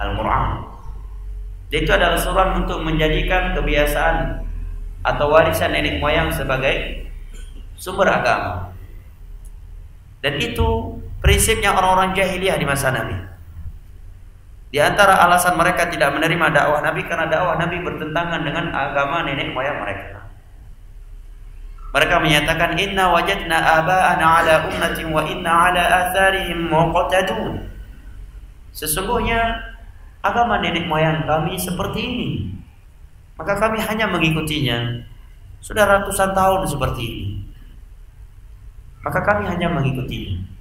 [SPEAKER 2] Al-Quran. Itu adalah seruan untuk menjadikan kebiasaan atau warisan nenek moyang sebagai sumber agama. Dan itu prinsipnya orang-orang jahiliyah di masa Nabi. Di antara alasan mereka tidak menerima dakwah Nabi karena dakwah Nabi bertentangan dengan agama nenek moyang mereka. Mereka menyatakan inna wajadna aba'ana ala ummatin wa inna ala atharihim muqtadun. Sesungguhnya agama nenek moyang kami seperti ini, maka kami hanya mengikutinya. Sudah ratusan tahun seperti ini, maka kami hanya mengikutinya.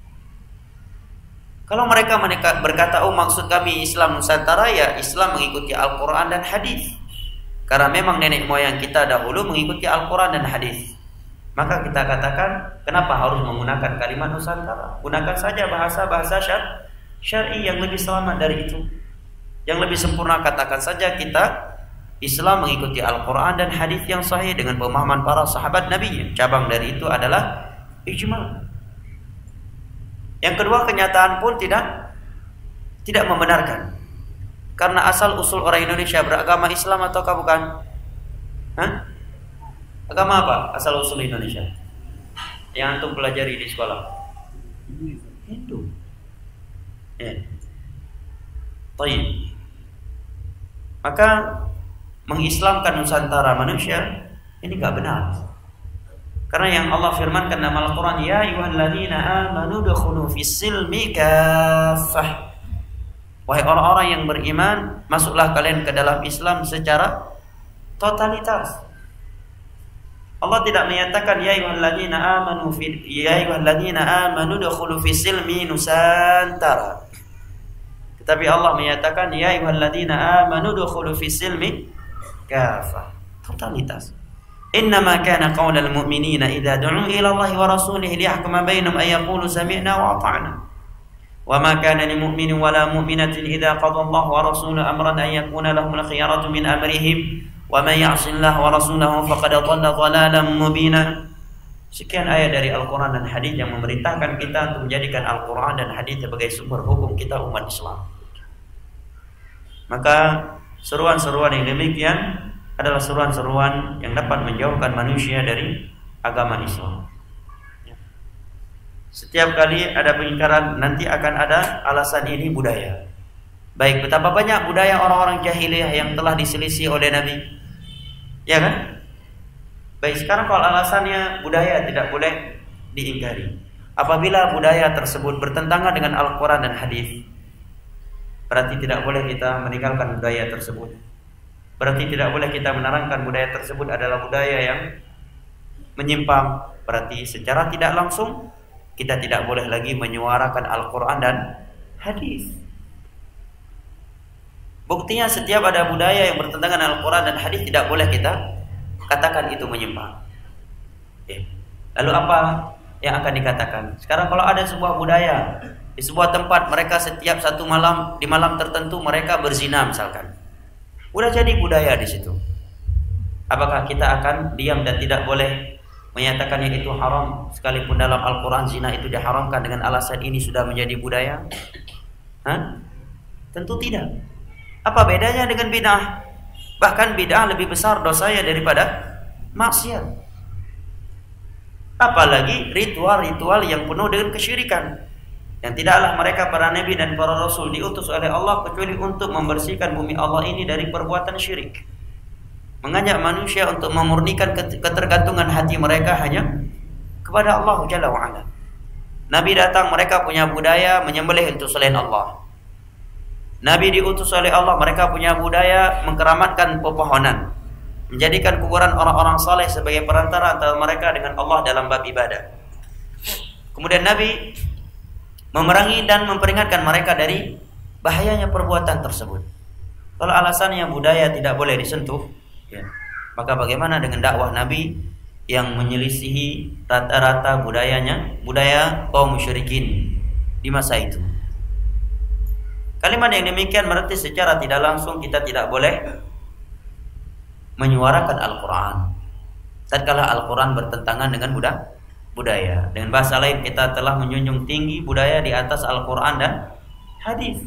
[SPEAKER 2] Kalau mereka berkata, oh maksud kami Islam Nusantara, ya Islam mengikuti Al-Quran dan hadis. Karena memang nenek moyang kita dahulu mengikuti Al-Quran dan hadis. Maka kita katakan, kenapa harus menggunakan kalimat Nusantara? Gunakan saja bahasa-bahasa syar'i yang lebih selamat dari itu, yang lebih sempurna. Katakan saja kita Islam mengikuti Al-Quran dan hadis yang sahih dengan pemahaman para sahabat Nabi. Cabang dari itu adalah ijma'. Yang kedua, kenyataan pun tidak membenarkan. Karena asal usul orang Indonesia beragama Islam ataukah bukan? Agama apa asal usul Indonesia yang antum pelajari di sekolah? Hindu. Ya. Baik. Maka mengislamkan Nusantara manusia ini enggak benar. Karena yang Allah firmankan dalam Al-Quran, ya ayyuhalladzina amanu dukhulu fis-silmi kaffah. Wahai orang-orang yang beriman, masuklah kalian ke dalam Islam secara totalitas. Allah tidak menyatakan ya ayyuhalladzina amanu dukhulu fis-silmi nusantara. Tetapi Allah menyatakan ya ayyuhalladzina amanu dukhulu fis silmi kafah. Totalitas. Innama kana qaulal mu'minina idza du'u ila Allah wa rasulih liyahkuma bainahum ay yaqulu sami'na wa ata'na. Wa ma kana lil mu'minin wa la mu'minatin idza qada Allah wa rasuluhu amran an yakuna lahumul khiyaratu min amrihim wa man ya'si Allah wa rasulahu faqad dhalla dhalalan mubina. Sekian ayat dari Al-Quran dan hadis yang memerintahkan kita untuk menjadikan Al-Quran dan hadis sebagai sumber hukum kita umat Islam. Maka seruan-seruan yang demikian adalah seruan-seruan yang dapat menjauhkan manusia dari agama Islam. Setiap kali ada pengingkaran nanti akan ada alasan ini budaya. Baik, betapa banyak budaya orang-orang jahiliyah yang telah diselisih oleh Nabi. Ya kan? Baik, sekarang kalau alasannya budaya tidak boleh diingkari. Apabila budaya tersebut bertentangan dengan Al-Quran dan hadis, berarti tidak boleh kita meninggalkan budaya tersebut. Berarti tidak boleh kita menerangkan budaya tersebut adalah budaya yang menyimpang. Berarti secara tidak langsung kita tidak boleh lagi menyuarakan Al-Quran dan hadis. Buktinya setiap ada budaya yang bertentangan dengan Al-Quran dan hadis tidak boleh kita katakan itu menyimpang. Lalu apa yang akan dikatakan? Sekarang kalau ada sebuah budaya di sebuah tempat, mereka setiap satu malam, di malam tertentu mereka berzina misalkan, udah jadi budaya di situ. Apakah kita akan diam dan tidak boleh menyatakannya itu haram, sekalipun dalam Al-Quran zina itu diharamkan dengan alasan ini sudah menjadi budaya? Tentu tidak. Apa bedanya dengan bid'ah? Bahkan bid'ah lebih besar dosanya daripada maksiat. Apalagi ritual-ritual yang penuh dengan kesyirikan, yang tidaklah mereka para nabi dan para rasul diutus oleh Allah kecuali untuk membersihkan bumi Allah ini dari perbuatan syirik, mengajak manusia untuk memurnikan ketergantungan hati mereka hanya kepada Allah Jalla wa'ala. Nabi datang, mereka punya budaya menyembelih untuk selain Allah. Nabi diutus oleh Allah, mereka punya budaya mengkeramatkan pepohonan, menjadikan kuburan orang-orang saleh sebagai perantara antara mereka dengan Allah dalam bab ibadah. Kemudian Nabi memerangi dan memperingatkan mereka dari bahayanya perbuatan tersebut. Kalau alasannya budaya tidak boleh disentuh, maka bagaimana dengan dakwah Nabi yang menyelisihi rata-rata budaya kaum musyrikin di masa itu? Kalimat yang demikian berarti secara tidak langsung kita tidak boleh menyuarakan Al-Quran tatkala Al-Quran bertentangan dengan budaya. Dengan bahasa lain, kita telah menjunjung tinggi budaya di atas Al-Quran dan hadis.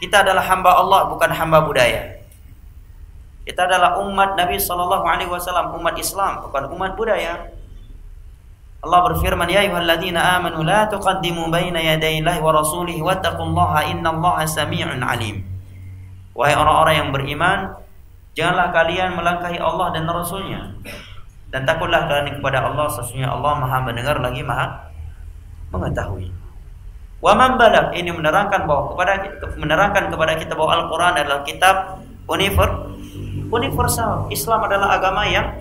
[SPEAKER 2] Kita adalah hamba Allah, bukan hamba budaya. Kita adalah umat Nabi SAW, umat Islam, bukan umat budaya. Allah berfirman, ya ayyuhalladzina amanu la tuqaddimu baina yadayillahi wa rasulihi wattaqullaha innallaha sami'un alim. Wahai orang-orang yang beriman, janganlah kalian melangkahi Allah dan Rasulnya, dan takutlah kalian kepada Allah, sesungguhnya Allah Maha mendengar lagi Maha mengetahui. Wa man balag, ini menerangkan kepada kita bahwa Al-Quran adalah kitab universal. Islam adalah agama yang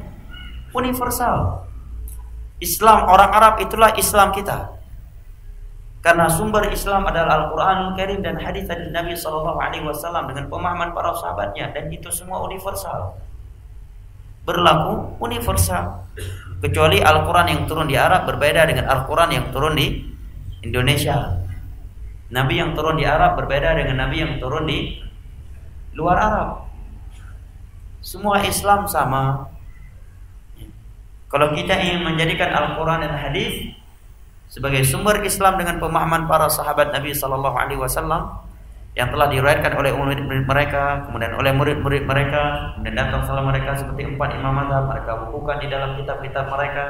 [SPEAKER 2] universal. Islam orang Arab itulah Islam kita, karena sumber Islam adalah Al-Quranul Karim dan hadis dari Nabi SAW dengan pemahaman para sahabatnya, dan itu semua universal, berlaku universal. Kecuali Al-Quran yang turun di Arab berbeda dengan Al-Quran yang turun di Indonesia. Nabi yang turun di Arab berbeda dengan Nabi yang turun di luar Arab. Semua Islam sama. Kalau kita ingin menjadikan Al-Quran dan hadis sebagai sumber Islam dengan pemahaman para sahabat Nabi SAW yang telah diriwayatkan oleh murid-murid mereka, kemudian oleh murid-murid mereka, kemudian datang setelah mereka seperti 4 imam mazhab, mereka bukukan di dalam kitab-kitab mereka,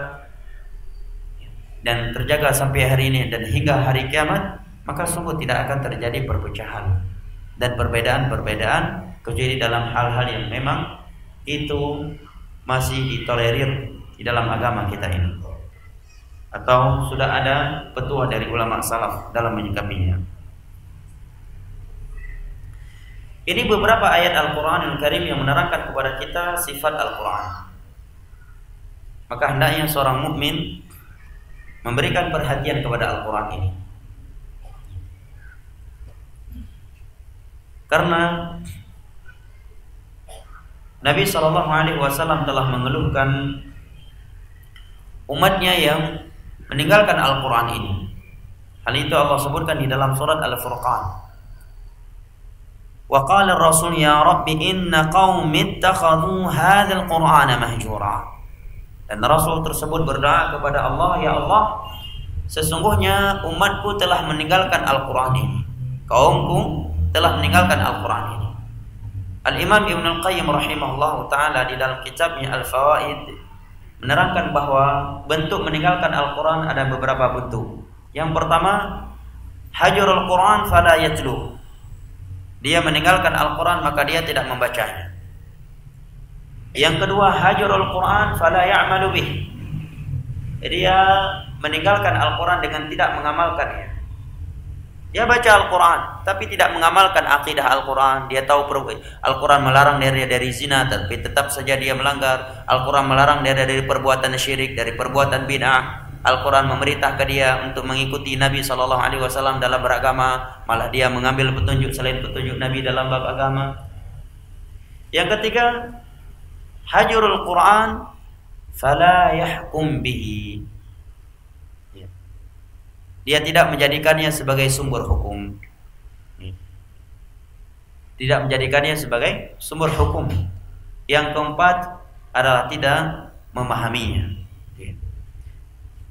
[SPEAKER 2] dan terjaga sampai hari ini dan hingga hari kiamat, maka sungguh tidak akan terjadi perpecahan dan perbedaan-perbedaan kecuali dalam hal-hal yang memang itu masih ditolerir di dalam agama kita ini, atau sudah ada petua dari ulama salaf dalam menyikapinya. Ini beberapa ayat Al-Quranul Karim yang menerangkan kepada kita sifat Al-Quran. Maka hendaknya seorang mukmin memberikan perhatian kepada Al-Quran ini. Karena Nabi SAW telah mengeluhkan umatnya yang meninggalkan Al-Quran ini. Hal itu Allah sebutkan di dalam surat Al-Furqan. Wa qala ar-rasul ya rabbi inna qaumi ittakhadhu hadzal qur'ana mahjura. Dan Rasul tersebut berdoa kepada Allah, ya Allah, sesungguhnya umatku telah meninggalkan Al-Quran ini. Kaumku telah meninggalkan Al-Quran ini. Al-Imam Ibn Al-Qayyim rahimahullah ta'ala di dalam kitabnya Al-Fawaid menerangkan bahwa bentuk meninggalkan Al-Quran ada beberapa bentuk. Yang pertama, hajrul Quran fala yatlu. Dia meninggalkan Al-Quran maka dia tidak membacanya. Yang kedua, hajrul Quran fala ya'malu bih. Dia meninggalkan Al-Quran dengan tidak mengamalkannya. Dia baca Al-Quran tapi tidak mengamalkan akidah Al-Quran. Dia tahu Al-Quran melarang dia dari zina, tapi tetap saja dia melanggar. Al-Quran melarang dia dari perbuatan syirik, dari perbuatan bid'ah. Al-Quran memerintahkan dia untuk mengikuti Nabi SAW dalam beragama, malah dia mengambil petunjuk selain petunjuk Nabi dalam bab agama. Yang ketiga, hajrul Quran fala yahkum bihi. Dia tidak menjadikannya sebagai sumber hukum. Tidak menjadikannya sebagai sumber hukum. Yang keempat adalah tidak memahaminya.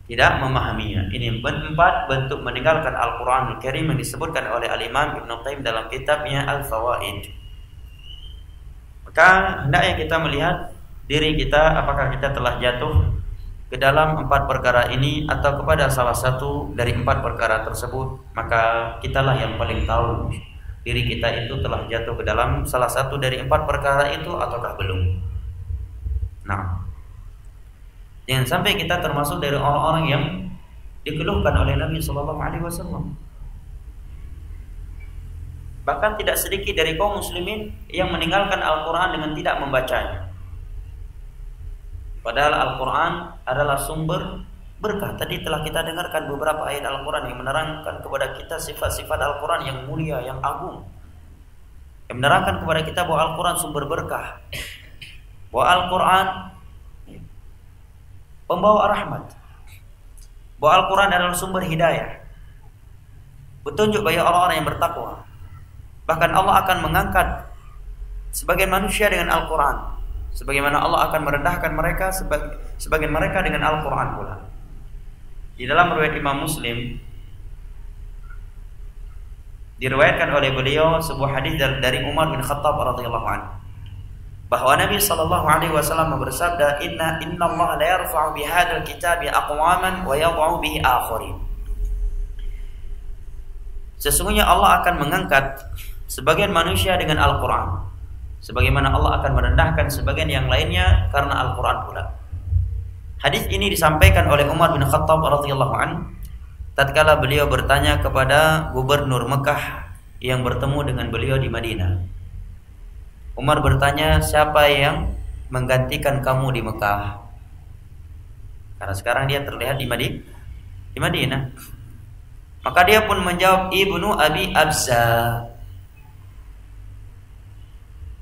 [SPEAKER 2] Tidak memahaminya. Ini empat bentuk meninggalkan Al-Quranul Karim yang disebutkan oleh Al-Imam Ibn Qayyim dalam kitabnya Al-Fawaid. Maka hendaknya kita melihat diri kita, apakah kita telah jatuh ke dalam empat perkara ini atau kepada salah satu dari empat perkara tersebut. Maka kitalah yang paling tahu diri kita itu telah jatuh ke dalam salah satu dari empat perkara itu ataukah belum. Nah, jangan sampai kita termasuk dari orang-orang yang dikeluhkan oleh Nabi SAW. Bahkan tidak sedikit dari kaum muslimin yang meninggalkan Al-Quran dengan tidak membacanya. Padahal Al-Quran adalah sumber berkah. Tadi telah kita dengarkan beberapa ayat Al-Quran yang menerangkan kepada kita sifat-sifat Al-Quran yang mulia, yang agung, yang menerangkan kepada kita bahwa Al-Quran sumber berkah, bahwa Al-Quran pembawa rahmat, bahwa Al-Quran adalah sumber hidayah, petunjuk bagi orang-orang yang bertakwa. Bahkan Allah akan mengangkat sebagian manusia dengan Al-Quran, sebagaimana Allah akan merendahkan mereka sebagian mereka dengan Al-Quran pula. Di dalam riwayat Imam Muslim diriwayatkan oleh beliau sebuah hadis dari Umar bin Khattab radhiyallahu anhu, bahwa Nabi SAW bersabda, Inna Allah la yarfa'u bihadzal kitabi aqwaman wa yad'u bihi akharin. Sesungguhnya Allah akan mengangkat sebagian manusia dengan Al-Quran, sebagaimana Allah akan merendahkan sebagian yang lainnya karena Al-Quran pula. Hadis ini disampaikan oleh Umar bin Khattab radhiyallahu anhu tatkala beliau bertanya kepada gubernur Mekah yang bertemu dengan beliau di Madinah. Umar bertanya, siapa yang menggantikan kamu di Mekah? Karena sekarang dia terlihat di Madinah. Maka dia pun menjawab, Ibnu Abi Abza.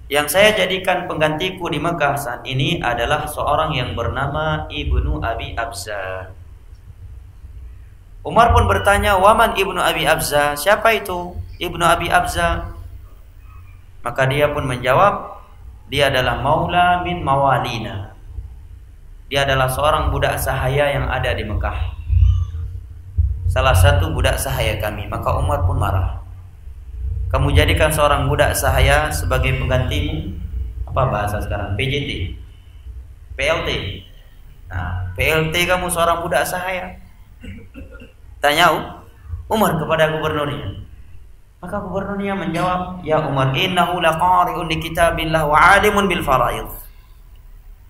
[SPEAKER 2] Yang saya jadikan penggantiku di Mekah saat ini adalah seorang yang bernama Ibnu Abi Abza. Umar pun bertanya, waman Ibnu Abi Abza? Siapa itu Ibnu Abi Abza? Maka dia pun menjawab, dia adalah maula min mawalina. Dia adalah seorang budak sahaya yang ada di Mekah, salah satu budak sahaya kami. Maka Umar pun marah. Kamu jadikan seorang budak sahaya sebagai penggantimu? Apa bahasa sekarang? PJT, PLT. Nah, PLT kamu seorang budak sahaya. Tanya Umar kepada gubernurnya. Maka gubernurnya menjawab, ya Umar, innahu laqari'un li kitabillah wa 'alimun bil faraid.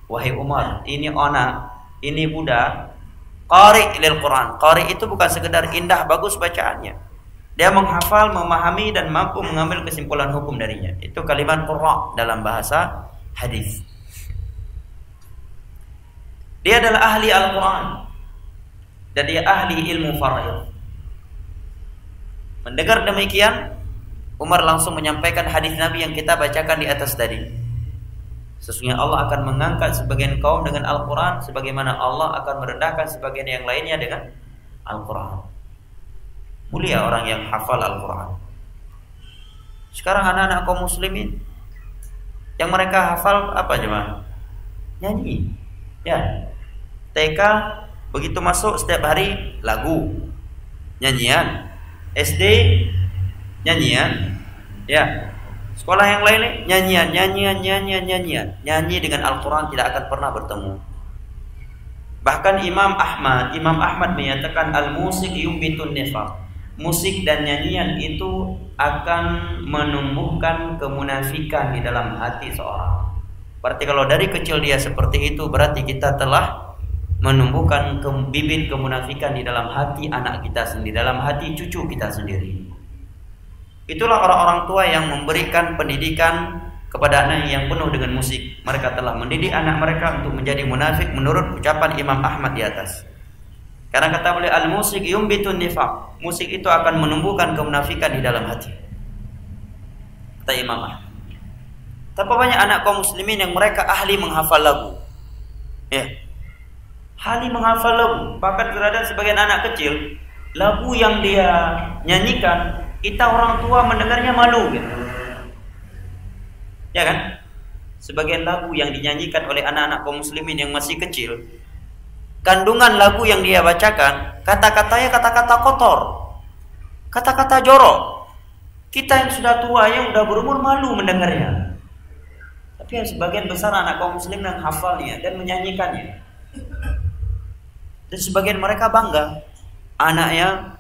[SPEAKER 2] Wahai Umar, ini budak qari' lil Quran. Qari' itu bukan sekedar indah bagus bacaannya. Dia menghafal, memahami dan mampu mengambil kesimpulan hukum darinya. Itu kalimat qurra dalam bahasa hadis. Dia adalah ahli Al-Quran dan dia ahli ilmu faraid. Mendengar demikian, Umar langsung menyampaikan hadis Nabi yang kita bacakan di atas tadi. Sesungguhnya Allah akan mengangkat sebagian kaum dengan Al-Quran, sebagaimana Allah akan merendahkan sebagian yang lainnya dengan Al-Quran. Mulia orang yang hafal Al-Quran. Sekarang anak-anak kaum muslimin yang mereka hafal apa jemaah? Nyanyi. Ya. TK begitu masuk setiap hari lagu, nyanyian. SD nyanyian. Ya. Sekolah yang lain nyanyian. Nyanyi dengan Al-Quran tidak akan pernah bertemu. Bahkan Imam Ahmad menyatakan al-musik yumbitun nifaq. Musik dan nyanyian itu akan menumbuhkan kemunafikan di dalam hati seorang. Berarti kalau dari kecil dia seperti itu, berarti kita telah menumbuhkan bibit kemunafikan di dalam hati anak kita sendiri, dalam hati cucu kita sendiri. Itulah orang-orang tua yang memberikan pendidikan kepada anak yang penuh dengan musik. Mereka telah mendidik anak mereka untuk menjadi munafik menurut ucapan Imam Ahmad di atas. Karena kata beliau al-musik yumbitun nifaq. Musik itu akan menumbuhkan kemunafikan di dalam hati. Kata Imam Ahmad. Tapi banyak anak kaum muslimin yang mereka ahli menghafal lagu. Ya. Ahli menghafal lagu. Bahkan terhadap sebagian anak kecil, lagu yang dia nyanyikan, kita orang tua mendengarnya malu gitu. Ya kan? Sebagian lagu yang dinyanyikan oleh anak-anak kaum muslimin yang masih kecil, kandungan lagu yang dia bacakan, kata-katanya kata-kata kotor, kata-kata jorok. Kita yang sudah tua, yang sudah berumur malu mendengarnya. Tapi sebagian besar anak kaum muslim yang hafalnya dan menyanyikannya. Dan sebagian mereka bangga anaknya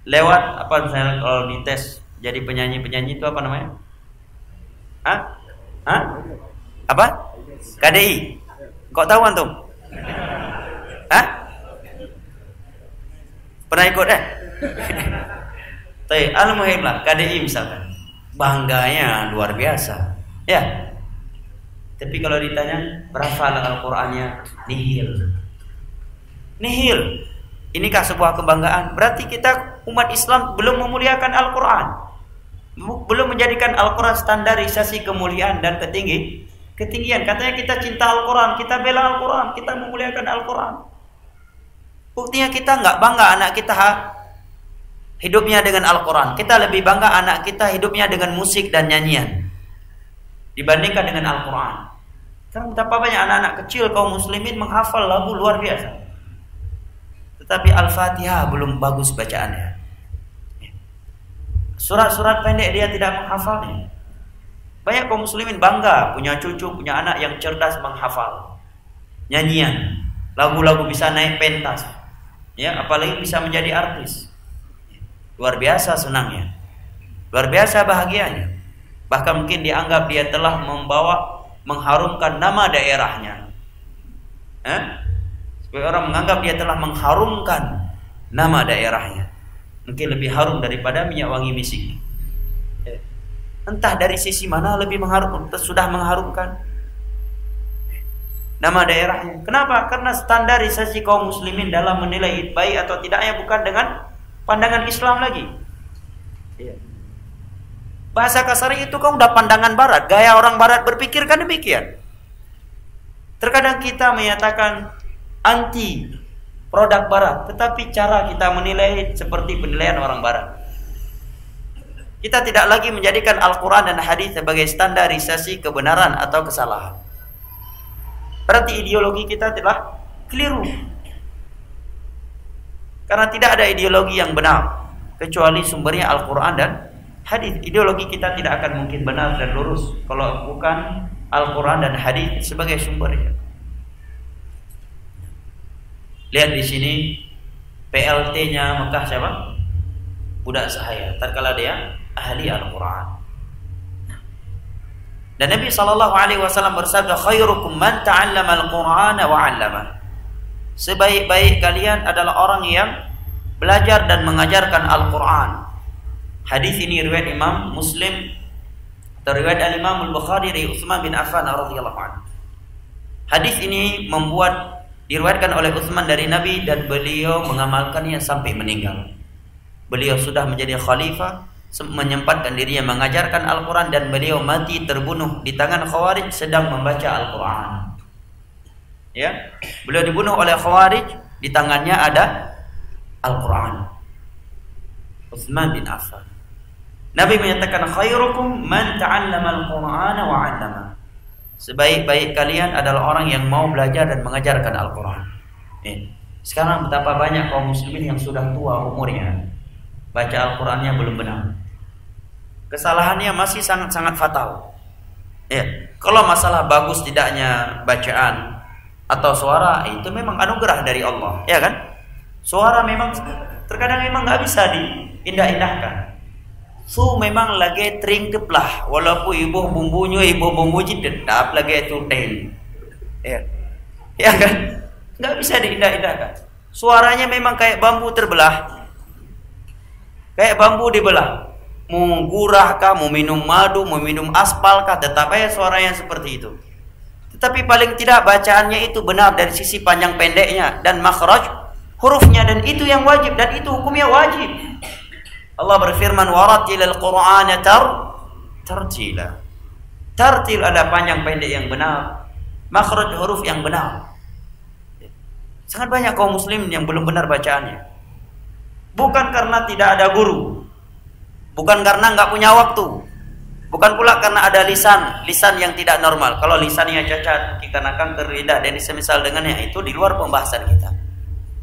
[SPEAKER 2] lewat apa misalnya kalau dites jadi penyanyi-penyanyi itu apa namanya? Apa? KDI. Kok tahu antum? Pernah ikut Tapi al-muhim lah KDI misalkan, bangganya luar biasa. Ya. Tapi kalau ditanya berapa Al-Qur'annya, nihil. Inikah sebuah kebanggaan? Berarti kita umat Islam belum memuliakan Al-Qur'an. Belum menjadikan Al-Quran standarisasi kemuliaan dan ketinggian. Katanya kita cinta Al-Quran, kita bela Al-Quran, kita memuliakan Al-Quran. Buktinya kita nggak bangga anak kita hidupnya dengan Al-Quran. Kita lebih bangga anak kita hidupnya dengan musik dan nyanyian dibandingkan dengan Al-Quran. Karena betapa banyak anak-anak kecil kaum muslimin menghafal lagu luar biasa, tetapi Al-Fatihah belum bagus bacaannya. Surat-surat pendek dia tidak menghafalnya. Banyak kaum muslimin bangga punya cucu, punya anak yang cerdas menghafal nyanyian, lagu-lagu bisa naik pentas, ya, apalagi bisa menjadi artis. Luar biasa senangnya, luar biasa bahagianya. Bahkan mungkin dianggap dia telah mengharumkan nama daerahnya. Supaya orang menganggap dia telah mengharumkan nama daerahnya. Mungkin lebih harum daripada minyak wangi misik. Entah dari sisi mana lebih sudah mengharumkan nama daerahnya. Kenapa? Karena standarisasi kaum muslimin dalam menilai baik atau tidaknya bukan dengan pandangan Islam lagi. Bahasa kasarnya itu udah pandangan barat. Gaya orang barat berpikir kan demikian. Terkadang kita menyatakan anti produk barat, tetapi cara kita menilai seperti penilaian orang barat. Kita tidak lagi menjadikan Al-Quran dan hadis sebagai standarisasi kebenaran atau kesalahan. Berarti ideologi kita telah keliru. Karena tidak ada ideologi yang benar kecuali sumbernya Al-Quran dan hadis. Ideologi kita tidak akan mungkin benar dan lurus kalau bukan Al-Quran dan hadis sebagai sumbernya. Lihat di sini PLT-nya Mekah siapa? Budak sahaya. Terkala dia ahli Al-Quran. Dan Nabi SAW bersabda, khairukum man ta'allama al-Qur'ana wa 'allama. Sebaik-baik kalian adalah orang yang belajar dan mengajarkan Al-Quran. Hadis ini riwayat Imam Muslim, riwayat Al-Imam Al-Bukhari dari Utsman bin Affan radhiyallahu anhu. Hadis ini diriwayatkan oleh Utsman dari Nabi dan beliau mengamalkannya sampai meninggal. Beliau sudah menjadi khalifah menyempatkan dirinya mengajarkan Al-Quran, dan beliau mati terbunuh di tangan Khawarij sedang membaca Al-Quran. Ya, beliau dibunuh oleh Khawarij, di tangannya ada Al-Quran. Utsman bin Affan. Nabi menyatakan khairukum man ta'allama al-Qur'ana wa 'allama. Sebaik-baik kalian adalah orang yang mau belajar dan mengajarkan Al-Quran. Sekarang betapa banyak kaum muslimin yang sudah tua umurnya, baca Al-Qurannya belum benar. Kesalahannya masih sangat-sangat fatal. Kalau masalah bagus tidaknya bacaan atau suara, itu memang anugerah dari Allah, ya kan? Suara memang terkadang memang nggak bisa diindah-indahkan. Memang lagi teringkep lah, walaupun ibu bumbunya tetap lagi tutel. Ya kan? Nggak bisa diindah-indahkan. Suaranya memang kayak bambu terbelah, kayak bambu dibelah. Mau gurah kah, mau minum madu, mau minum aspal kah, tetap aja suaranya seperti itu. Tetapi paling tidak bacaannya itu benar dari sisi panjang pendeknya dan makhraj hurufnya, dan itu yang wajib, dan itu hukumnya wajib. Allah berfirman, waratilal Qur'ana tartila. Tartil ada panjang pendek yang benar, makhraj huruf yang benar. Sangat banyak kaum muslim yang belum benar bacaannya. Bukan karena tidak ada guru, bukan karena nggak punya waktu, bukan pula karena ada lisan yang tidak normal. Kalau lisannya cacat, karena kanker lidah dan semisal dengannya, itu di luar pembahasan kita.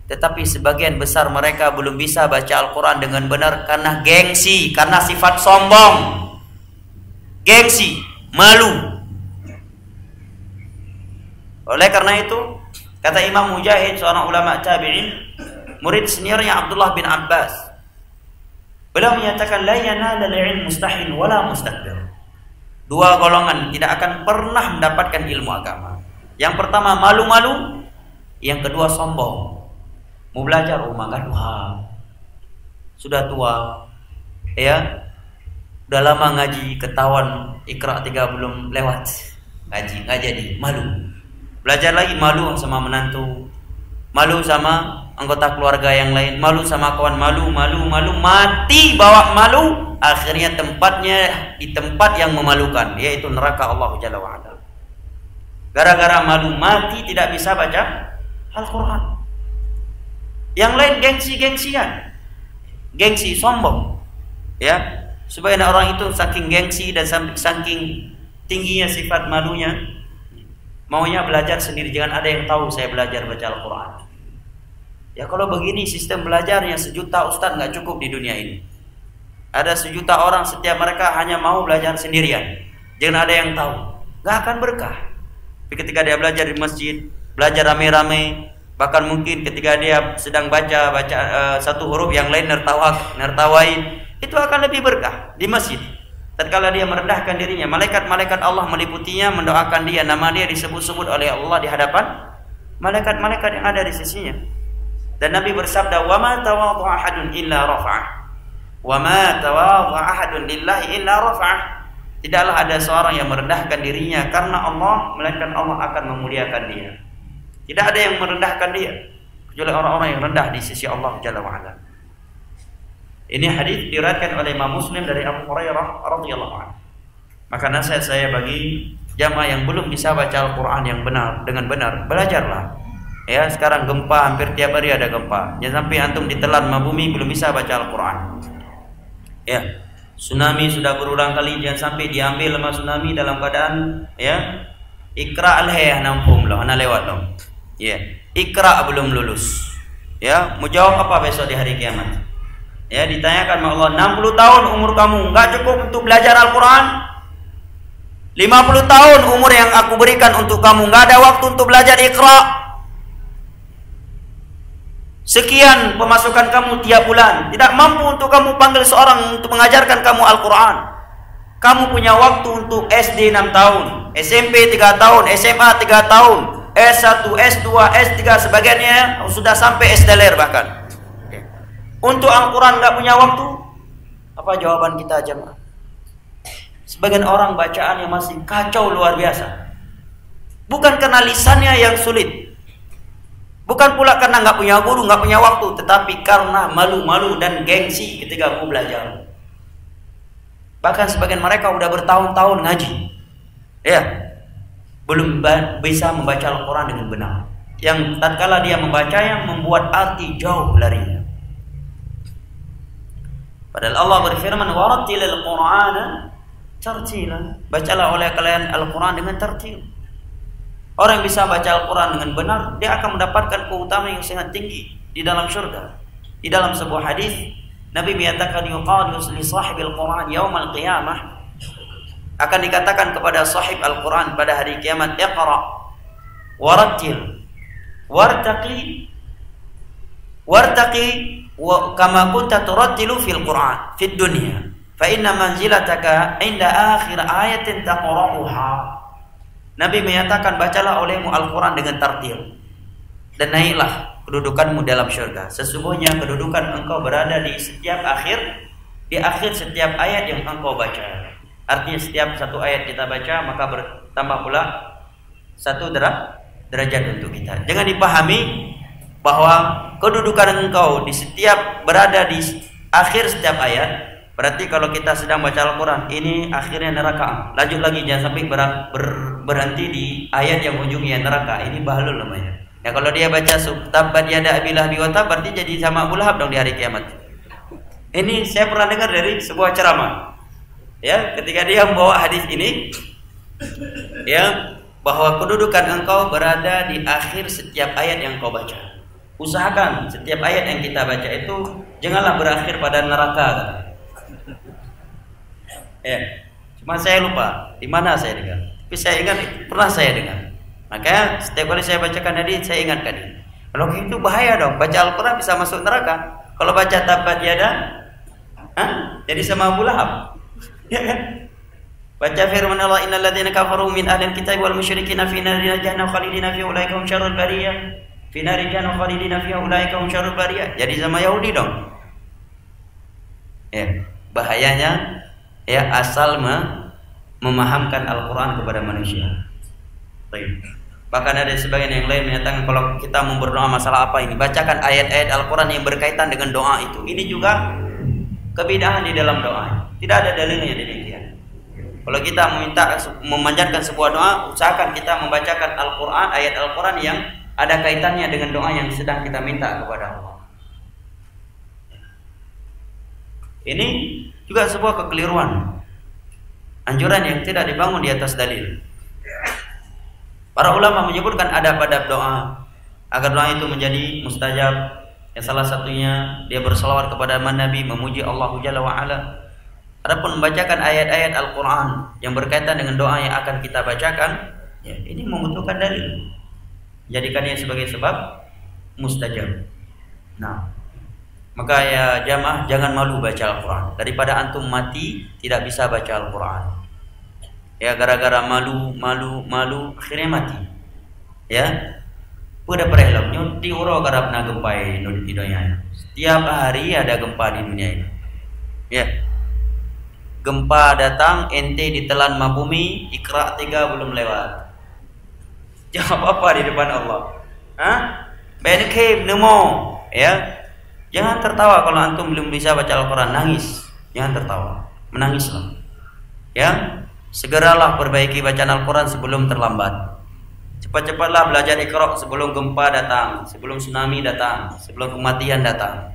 [SPEAKER 2] Tetapi sebagian besar mereka belum bisa baca Al-Quran dengan benar karena gengsi, karena sifat sombong, gengsi, malu. Oleh karena itu, kata Imam Mujahid, seorang ulama tabi'in, murid seniornya Abdullah bin Abbas, beliau menyatakan, la yanala al-ilm mustahil wala mustakbir. Dua golongan tidak akan pernah mendapatkan ilmu agama. Yang pertama malu-malu, yang kedua sombong. Mau belajar, maka sudah tua, ya, udah lama ngaji, ketahuan Iqra 3 belum lewat, ngaji nggak jadi, malu. Belajar lagi, malu sama menantu, malu sama anggota keluarga yang lain, malu sama kawan, malu, mati bawa malu. Akhirnya tempatnya di tempat yang memalukan, yaitu neraka Allah Jalla wa'ala. Gara-gara malu mati, tidak bisa baca Al-Quran. Yang lain gengsi-gengsian, gengsi, sombong, ya. Sebagian orang itu saking gengsi dan saking tingginya sifat malunya, maunya belajar sendiri, jangan ada yang tahu saya belajar baca Al-Quran. Ya kalau begini sistem belajarnya, 1 juta ustadz nggak cukup di dunia ini. Ada 1 juta orang, setiap mereka hanya mau belajar sendirian, jangan ada yang tahu, nggak akan berkah. Tapi ketika dia belajar di masjid, belajar rame-rame, bahkan mungkin ketika dia sedang baca satu huruf yang lain nertawain, itu akan lebih berkah di masjid. Tatkala dia merendahkan dirinya, malaikat-malaikat Allah meliputinya, mendoakan dia, nama dia disebut-sebut oleh Allah di hadapan malaikat-malaikat yang ada di sisinya. Dan Nabi bersabda, wa ma tawadha'a ahadun illa rafa'ah, wa ma tawadha'a ahadun lillahi illa rafa'ah. Tidaklah ada seorang yang merendahkan dirinya karena Allah, melainkan Allah akan memuliakan dia. Tidak ada yang merendahkan dia kecuali orang-orang yang rendah di sisi Allah Jalla wa'ala. Ini hadis diriwayatkan oleh Imam Muslim dari Abu Hurairah radhiyallahu anhu. Maka nasihat saya bagi jamaah yang belum bisa baca Al-Quran yang benar, dengan benar, belajarlah. Ya, sekarang gempa, hampir tiap hari ada gempa. Jangan sampai antum ditelan sama bumi belum bisa baca Al-Quran. Ya, tsunami sudah berulang kali, jangan sampai diambil sama tsunami dalam keadaan, ya, Iqra al-hayah nampum loh, ana lewat loh. Ya, Iqra belum lulus. Ya, mau jawab apa besok di hari kiamat? Ya, ditanyakan sama Allah, 60 tahun umur kamu nggak cukup untuk belajar Al-Quran? 50 tahun umur yang aku berikan untuk kamu nggak ada waktu untuk belajar Iqra? Sekian pemasukan kamu tiap bulan, tidak mampu untuk kamu panggil seorang untuk mengajarkan kamu Al-Quran. Kamu punya waktu untuk SD 6 tahun, SMP 3 tahun, SMA 3 tahun, S1, S2, S3, sebagiannya sudah sampai S-teler bahkan. Untuk Al-Quran nggak punya waktu? Apa jawaban kita jemaah? Sebagian orang bacaannya masih kacau luar biasa. Bukan karena lisannya yang sulit, bukan pula karena nggak punya guru, nggak punya waktu, tetapi karena malu-malu dan gengsi ketika mau belajar. Bahkan sebagian mereka udah bertahun-tahun ngaji. Ya. Belum bisa membaca Al-Quran dengan benar. Yang tatkala dia membacanya membuat arti jauh larinya. Padahal Allah berfirman, "Warattilil Qur'ana tartila." Bacalah oleh kalian Al-Quran dengan tartil. Orang yang bisa baca Al-Quran dengan benar, dia akan mendapatkan keutamaan yang sangat tinggi di dalam syurga. Di dalam sebuah hadis, Nabi menyatakan, "Yuqalu li sahibil Qur'an yaumal qiyamah." Akan dikatakan kepada sahib Al-Quran pada hari kiamat, "Iqra warattil wartaqi kama kunta turattilu fil Qur'an fid dunya fa inna manzilataka inda akhir ayatin taqra'uha." Nabi menyatakan, bacalah olehmu Al-Quran dengan tartil dan naiklah kedudukanmu dalam syurga. Sesungguhnya kedudukan engkau berada di akhir setiap ayat yang engkau baca. Artinya setiap satu ayat kita baca maka bertambah pula satu derajat untuk kita. Jangan dipahami bahwa kedudukan engkau berada di akhir setiap ayat. Berarti kalau kita sedang baca Al-Quran, ini akhirnya neraka. Lanjut lagi, jangan sampai berhenti di ayat yang ujungnya neraka. Ini bahlul namanya. Ya kalau dia baca tabbat yada abi lahab wa tab, berarti jadi sama Abu Lahab dong di hari kiamat. Ini saya pernah dengar dari sebuah ceramah. Ya, ketika dia membawa hadis ini, ya, bahwa kedudukan engkau berada di akhir setiap ayat yang kau baca. Usahakan setiap ayat yang kita baca itu janganlah berakhir pada neraka. Ya, cuma saya lupa di mana saya dengar. Tapi saya ingat pernah saya dengar. Makanya setiap kali saya bacakan hadis saya ingatkan ini. Kalau itu bahaya dong. Baca Al-Quran bisa masuk neraka. Kalau baca tabbat yada, jadi sama Abu Lahab. Ya kan? Baca firman Allah, "Innal ladzina kafaru min ahlil kitab wal musyrikin fi nari jahannam khalidina fiha ulaika hum syarrul bariyah." Fi nari jahannam khalidina fiha ulaika hum syarrul bariyah. Jadi sama Yahudi dong. Ya, bahayanya ya asal memahamkan Al-Quran kepada manusia. Baik. Bahkan ada sebagian yang lain menyatakan kalau kita mau berdoa masalah apa ini, bacakan ayat-ayat Al-Quran yang berkaitan dengan doa itu. Ini juga kebidahan di dalam doa. Tidak ada dalilnya demikian. Kalau kita memanjatkan sebuah doa, usahakan kita membacakan Al-Quran, ayat Al-Quran yang ada kaitannya dengan doa yang sedang kita minta kepada Allah. Ini juga sebuah kekeliruan, anjuran yang tidak dibangun di atas dalil. Para ulama menyebutkan adab-adab doa agar doa itu menjadi mustajab. Yang salah satunya dia berselawat kepada Nabi, memuji Allah Jalla wa Ala. Adapun membacakan ayat-ayat Al-Quran yang berkaitan dengan doa yang akan kita bacakan, ya, ini membutuhkan dalil. Jadikannya sebagai sebab mustajab. Nah, maka ya jamaah jangan malu baca Al-Quran. Daripada antum mati tidak bisa baca Al-Quran. Ya gara-gara malu akhirnya mati. Ya. Udah perehlam nyuti uro garapna gempa di dunia. Setiap hari ada gempa di dunia ini. Ya. Gempa datang, ente ditelan bumi, Iqra 3 belum lewat. Jawab apa di depan Allah? Benkem nemo, ya. Jangan tertawa kalau antum belum bisa baca Al-Quran, nangis. Jangan tertawa, menangislah. Ya, segeralah perbaiki bacaan Al-Quran sebelum terlambat. Cepat-cepatlah belajar Iqra sebelum gempa datang, sebelum tsunami datang, sebelum kematian datang.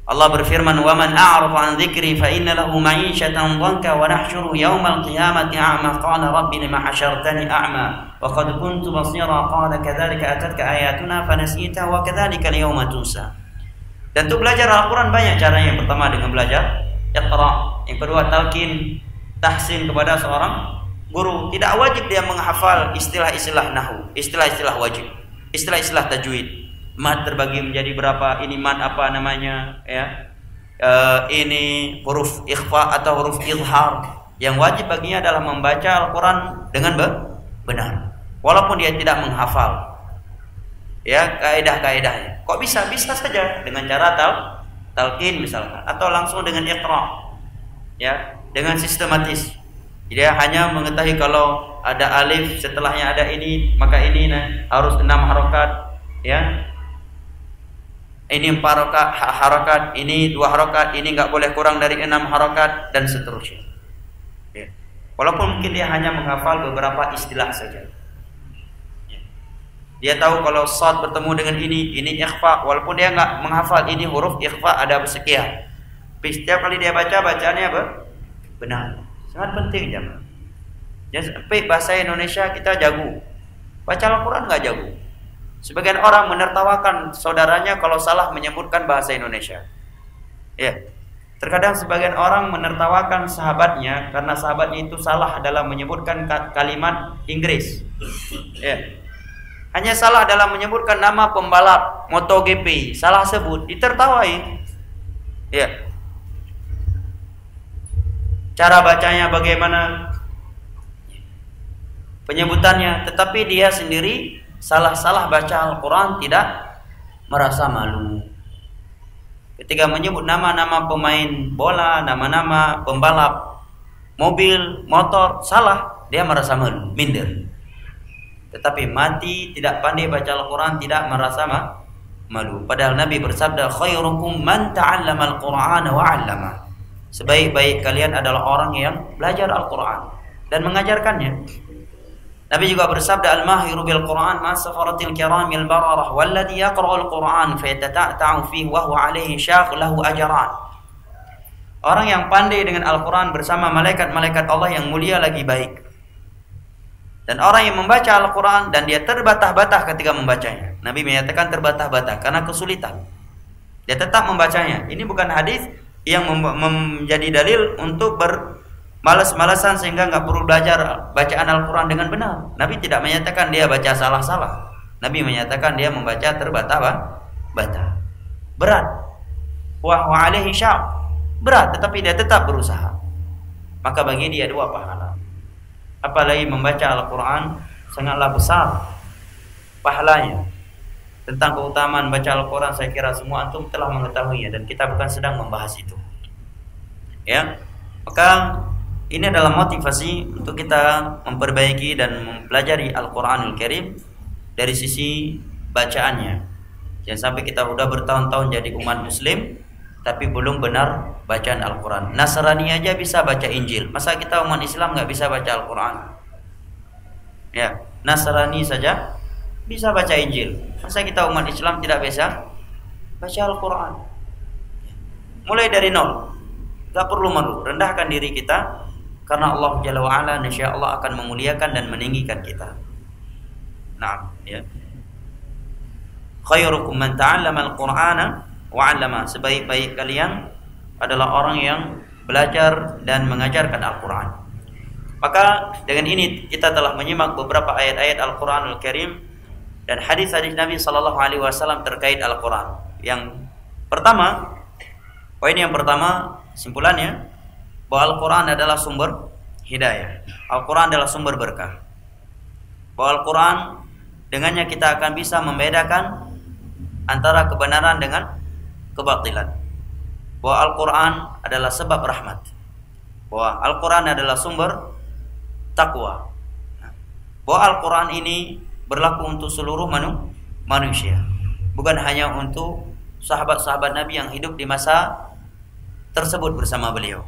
[SPEAKER 2] Allah berfirman, "Wa man a'rada 'an dzikri fa inna lahu ma'isyatan dhanka wa nahsyuruhu yaumal qiyamati a'ma qala rabbi lima hasyartani a'ma wa qad kuntu basira qala kadzalika atatka ayatuna fa nasita wa kadzalika al-yawma tunsa." Dan untuk belajar Al-Quran banyak caranya. Yang pertama dengan belajar Iqra, yang kedua talqin, tahsin kepada seorang guru. Tidak wajib dia menghafal istilah-istilah nahwu, istilah-istilah wajib, istilah-istilah tajwid. Mat terbagi menjadi berapa, ini mat apa namanya, ya. Ini huruf ikhfa atau huruf izhar. Yang wajib baginya adalah membaca Al-Quran dengan benar, walaupun dia tidak menghafal ya kaidah-kaidahnya. Kok bisa saja dengan cara talqin misalkan, atau langsung dengan Iqra, ya, dengan sistematis. Dia hanya mengetahui kalau ada alif setelahnya ada ini, maka ini harus 6 harokat, ya. Ini 4 harokat, ini 2 harokat, ini nggak boleh kurang dari 6 harokat dan seterusnya. Walaupun mungkin dia hanya menghafal beberapa istilah saja. Dia tahu kalau shad bertemu dengan ini ikhfa, walaupun dia nggak menghafal ini huruf ikhfa ada sekian. Tapi setiap kali dia baca, bacaannya apa? Benar. Sangat penting jemaah. Jangan sampai bahasa Indonesia kita jago, baca Al-Quran nggak jago. Sebagian orang menertawakan saudaranya kalau salah menyebutkan bahasa Indonesia. Ya. Terkadang sebagian orang menertawakan sahabatnya karena sahabatnya itu salah dalam menyebutkan kalimat Inggris. Ya. Hanya salah dalam menyebutkan nama pembalap MotoGP, salah sebut, ditertawai. Ya. Cara bacanya bagaimana? Penyebutannya, tetapi dia sendiri salah-salah baca Al-Quran tidak merasa malu. Ketika menyebut nama-nama pemain bola, nama-nama pembalap mobil, motor, salah, dia merasa malu, minder. Tetapi mati tidak pandai baca Al-Quran tidak merasa malu. Padahal Nabi bersabda, khairukum man ta'allama al-Qur'ana wa 'allama. Sebaik-baik kalian adalah orang yang belajar Al-Quran dan mengajarkannya. Nabi juga bersabda, al-mahiru bil Quran ma safaratil kiramil bararah walladhi yaqra'ul Quran fayatata'u fihi wa huwa 'alaihi syakh lahu ajran. Orang yang pandai dengan Al-Quran bersama malaikat-malaikat Allah yang mulia lagi baik. Dan orang yang membaca Al-Quran dan dia terbatah-batah ketika membacanya. Nabi menyatakan terbatah-batah karena kesulitan. Dia tetap membacanya. Ini bukan hadis yang menjadi dalil untuk bermalas-malasan sehingga nggak perlu belajar bacaan Al-Quran dengan benar. Nabi tidak menyatakan dia baca salah-salah. Nabi menyatakan dia membaca terbatah-batah. Berat. Wa alaihi syaq. Berat, tetapi dia tetap berusaha. Maka bagi dia 2 pahala. Apalagi membaca Al-Quran sangatlah besar pahalanya. Tentang keutamaan baca Al-Quran saya kira semua antum telah mengetahuinya dan kita bukan sedang membahas itu. Ya, maka ini adalah motivasi untuk kita memperbaiki dan mempelajari Al-Quranul Karim dari sisi bacaannya. Jangan sampai kita udah bertahun-tahun jadi umat Muslim tapi belum benar bacaan Al-Quran. Nasrani aja bisa baca Injil, masa kita umat Islam nggak bisa baca Al-Quran? Ya, Nasrani saja bisa baca Injil, masa kita umat Islam tidak bisa baca Al-Quran? Mulai dari nol, nggak perlu malu, rendahkan diri kita karena Allah Jalla wa'ala insya Allah akan memuliakan dan meninggikan kita. Nah, ya. Khairukum man ta'allama al-Qur'ana wa 'allama. Sebaik-baik kalian adalah orang yang belajar dan mengajarkan Al-Quran. Maka dengan ini kita telah menyimak beberapa ayat-ayat Al-Quranul Karim dan hadis-hadis Nabi Sallallahu Alaihi Wasallam terkait Al-Quran. Yang pertama, poin yang pertama, simpulannya bahwa Al-Quran adalah sumber hidayah. Al-Quran adalah sumber berkah. Bahwa Al-Quran dengannya kita akan bisa membedakan antara kebenaran dengan kebatilan. Bahwa Al-Quran adalah sebab rahmat. Bahwa Al-Quran adalah sumber takwa. Bahwa Al-Quran ini berlaku untuk seluruh manusia, bukan hanya untuk sahabat-sahabat Nabi yang hidup di masa tersebut bersama beliau,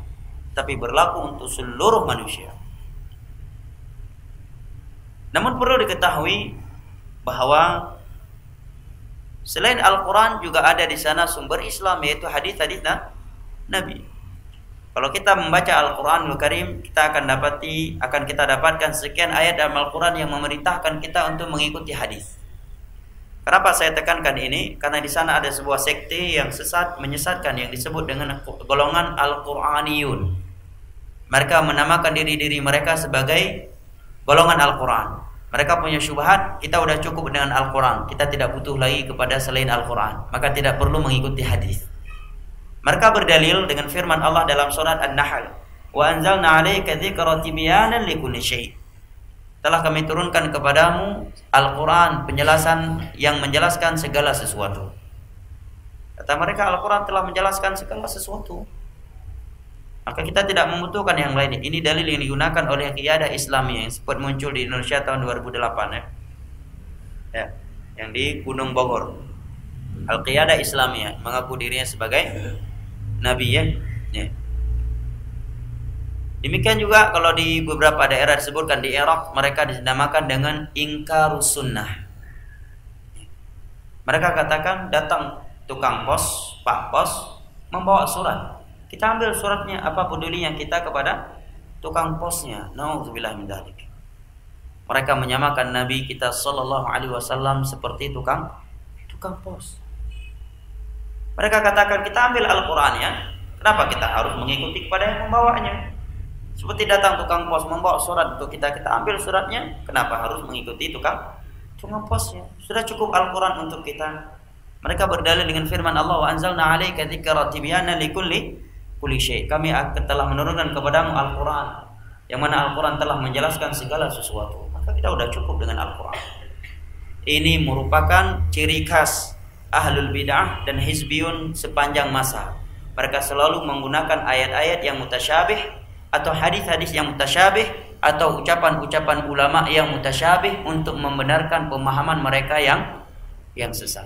[SPEAKER 2] tapi berlaku untuk seluruh manusia. Namun perlu diketahui bahwa selain Al-Quran juga ada di sana sumber Islam, yaitu hadis-hadis Nabi. Kalau kita membaca Al-Quranul Karim, kita akan kita dapatkan sekian ayat dalam Al-Quran yang memerintahkan kita untuk mengikuti hadis. Kenapa saya tekankan ini? Karena di sana ada sebuah sekte yang menyesatkan yang disebut dengan golongan Al-Quraniyun. Mereka menamakan diri mereka sebagai golongan Al-Quran. Mereka punya syubhat, kita udah cukup dengan Al-Quran, kita tidak butuh lagi kepada selain Al-Quran, maka tidak perlu mengikuti hadis. Mereka berdalil dengan firman Allah dalam surat An-Nahl, wa anzalna 'alaika dzikra tibyanan likulli syai'. Telah kami turunkan kepadamu Al-Quran, penjelasan yang menjelaskan segala sesuatu. Kata mereka, Al-Quran telah menjelaskan segala sesuatu, maka kita tidak membutuhkan yang lain. Ini dalil yang digunakan oleh Qiyadah Islamiyah yang sempat muncul di Indonesia tahun 2008 ya, yang di Gunung Bogor. Al-Qiyadah Islamiyah mengaku dirinya sebagai nabi ya. Demikian juga kalau di beberapa daerah disebutkan di Irak, mereka dinamakan dengan ingkarus sunnah. Mereka katakan datang tukang pos, pak pos, membawa surat. Kita ambil suratnya, apa pedulinya kita kepada tukang posnya? Nauzubillah min dzalik. Mereka menyamakan Nabi kita sallallahu alaihi wasallam seperti tukang pos. Mereka katakan kita ambil Al-Qur'annya, kenapa kita harus mengikuti kepada yang membawanya? Seperti datang tukang pos membawa surat untuk kita ambil suratnya, kenapa harus mengikuti tukang posnya? Sudah cukup Al-Quran untuk kita. Mereka berdalil dengan firman Allah, wa anzalna 'alaika dzikra tibyana likulli syai'. Kami telah menurunkan kepadamu Al-Quran, yang mana Al-Quran telah menjelaskan segala sesuatu. Maka kita sudah cukup dengan Al-Quran. Ini merupakan ciri khas ahlul bid'ah dan hizbiyun sepanjang masa. Mereka selalu menggunakan ayat-ayat yang mutasyabih atau hadis-hadis yang mutasyabih atau ucapan-ucapan ulama yang mutasyabih untuk membenarkan pemahaman mereka yang sesat.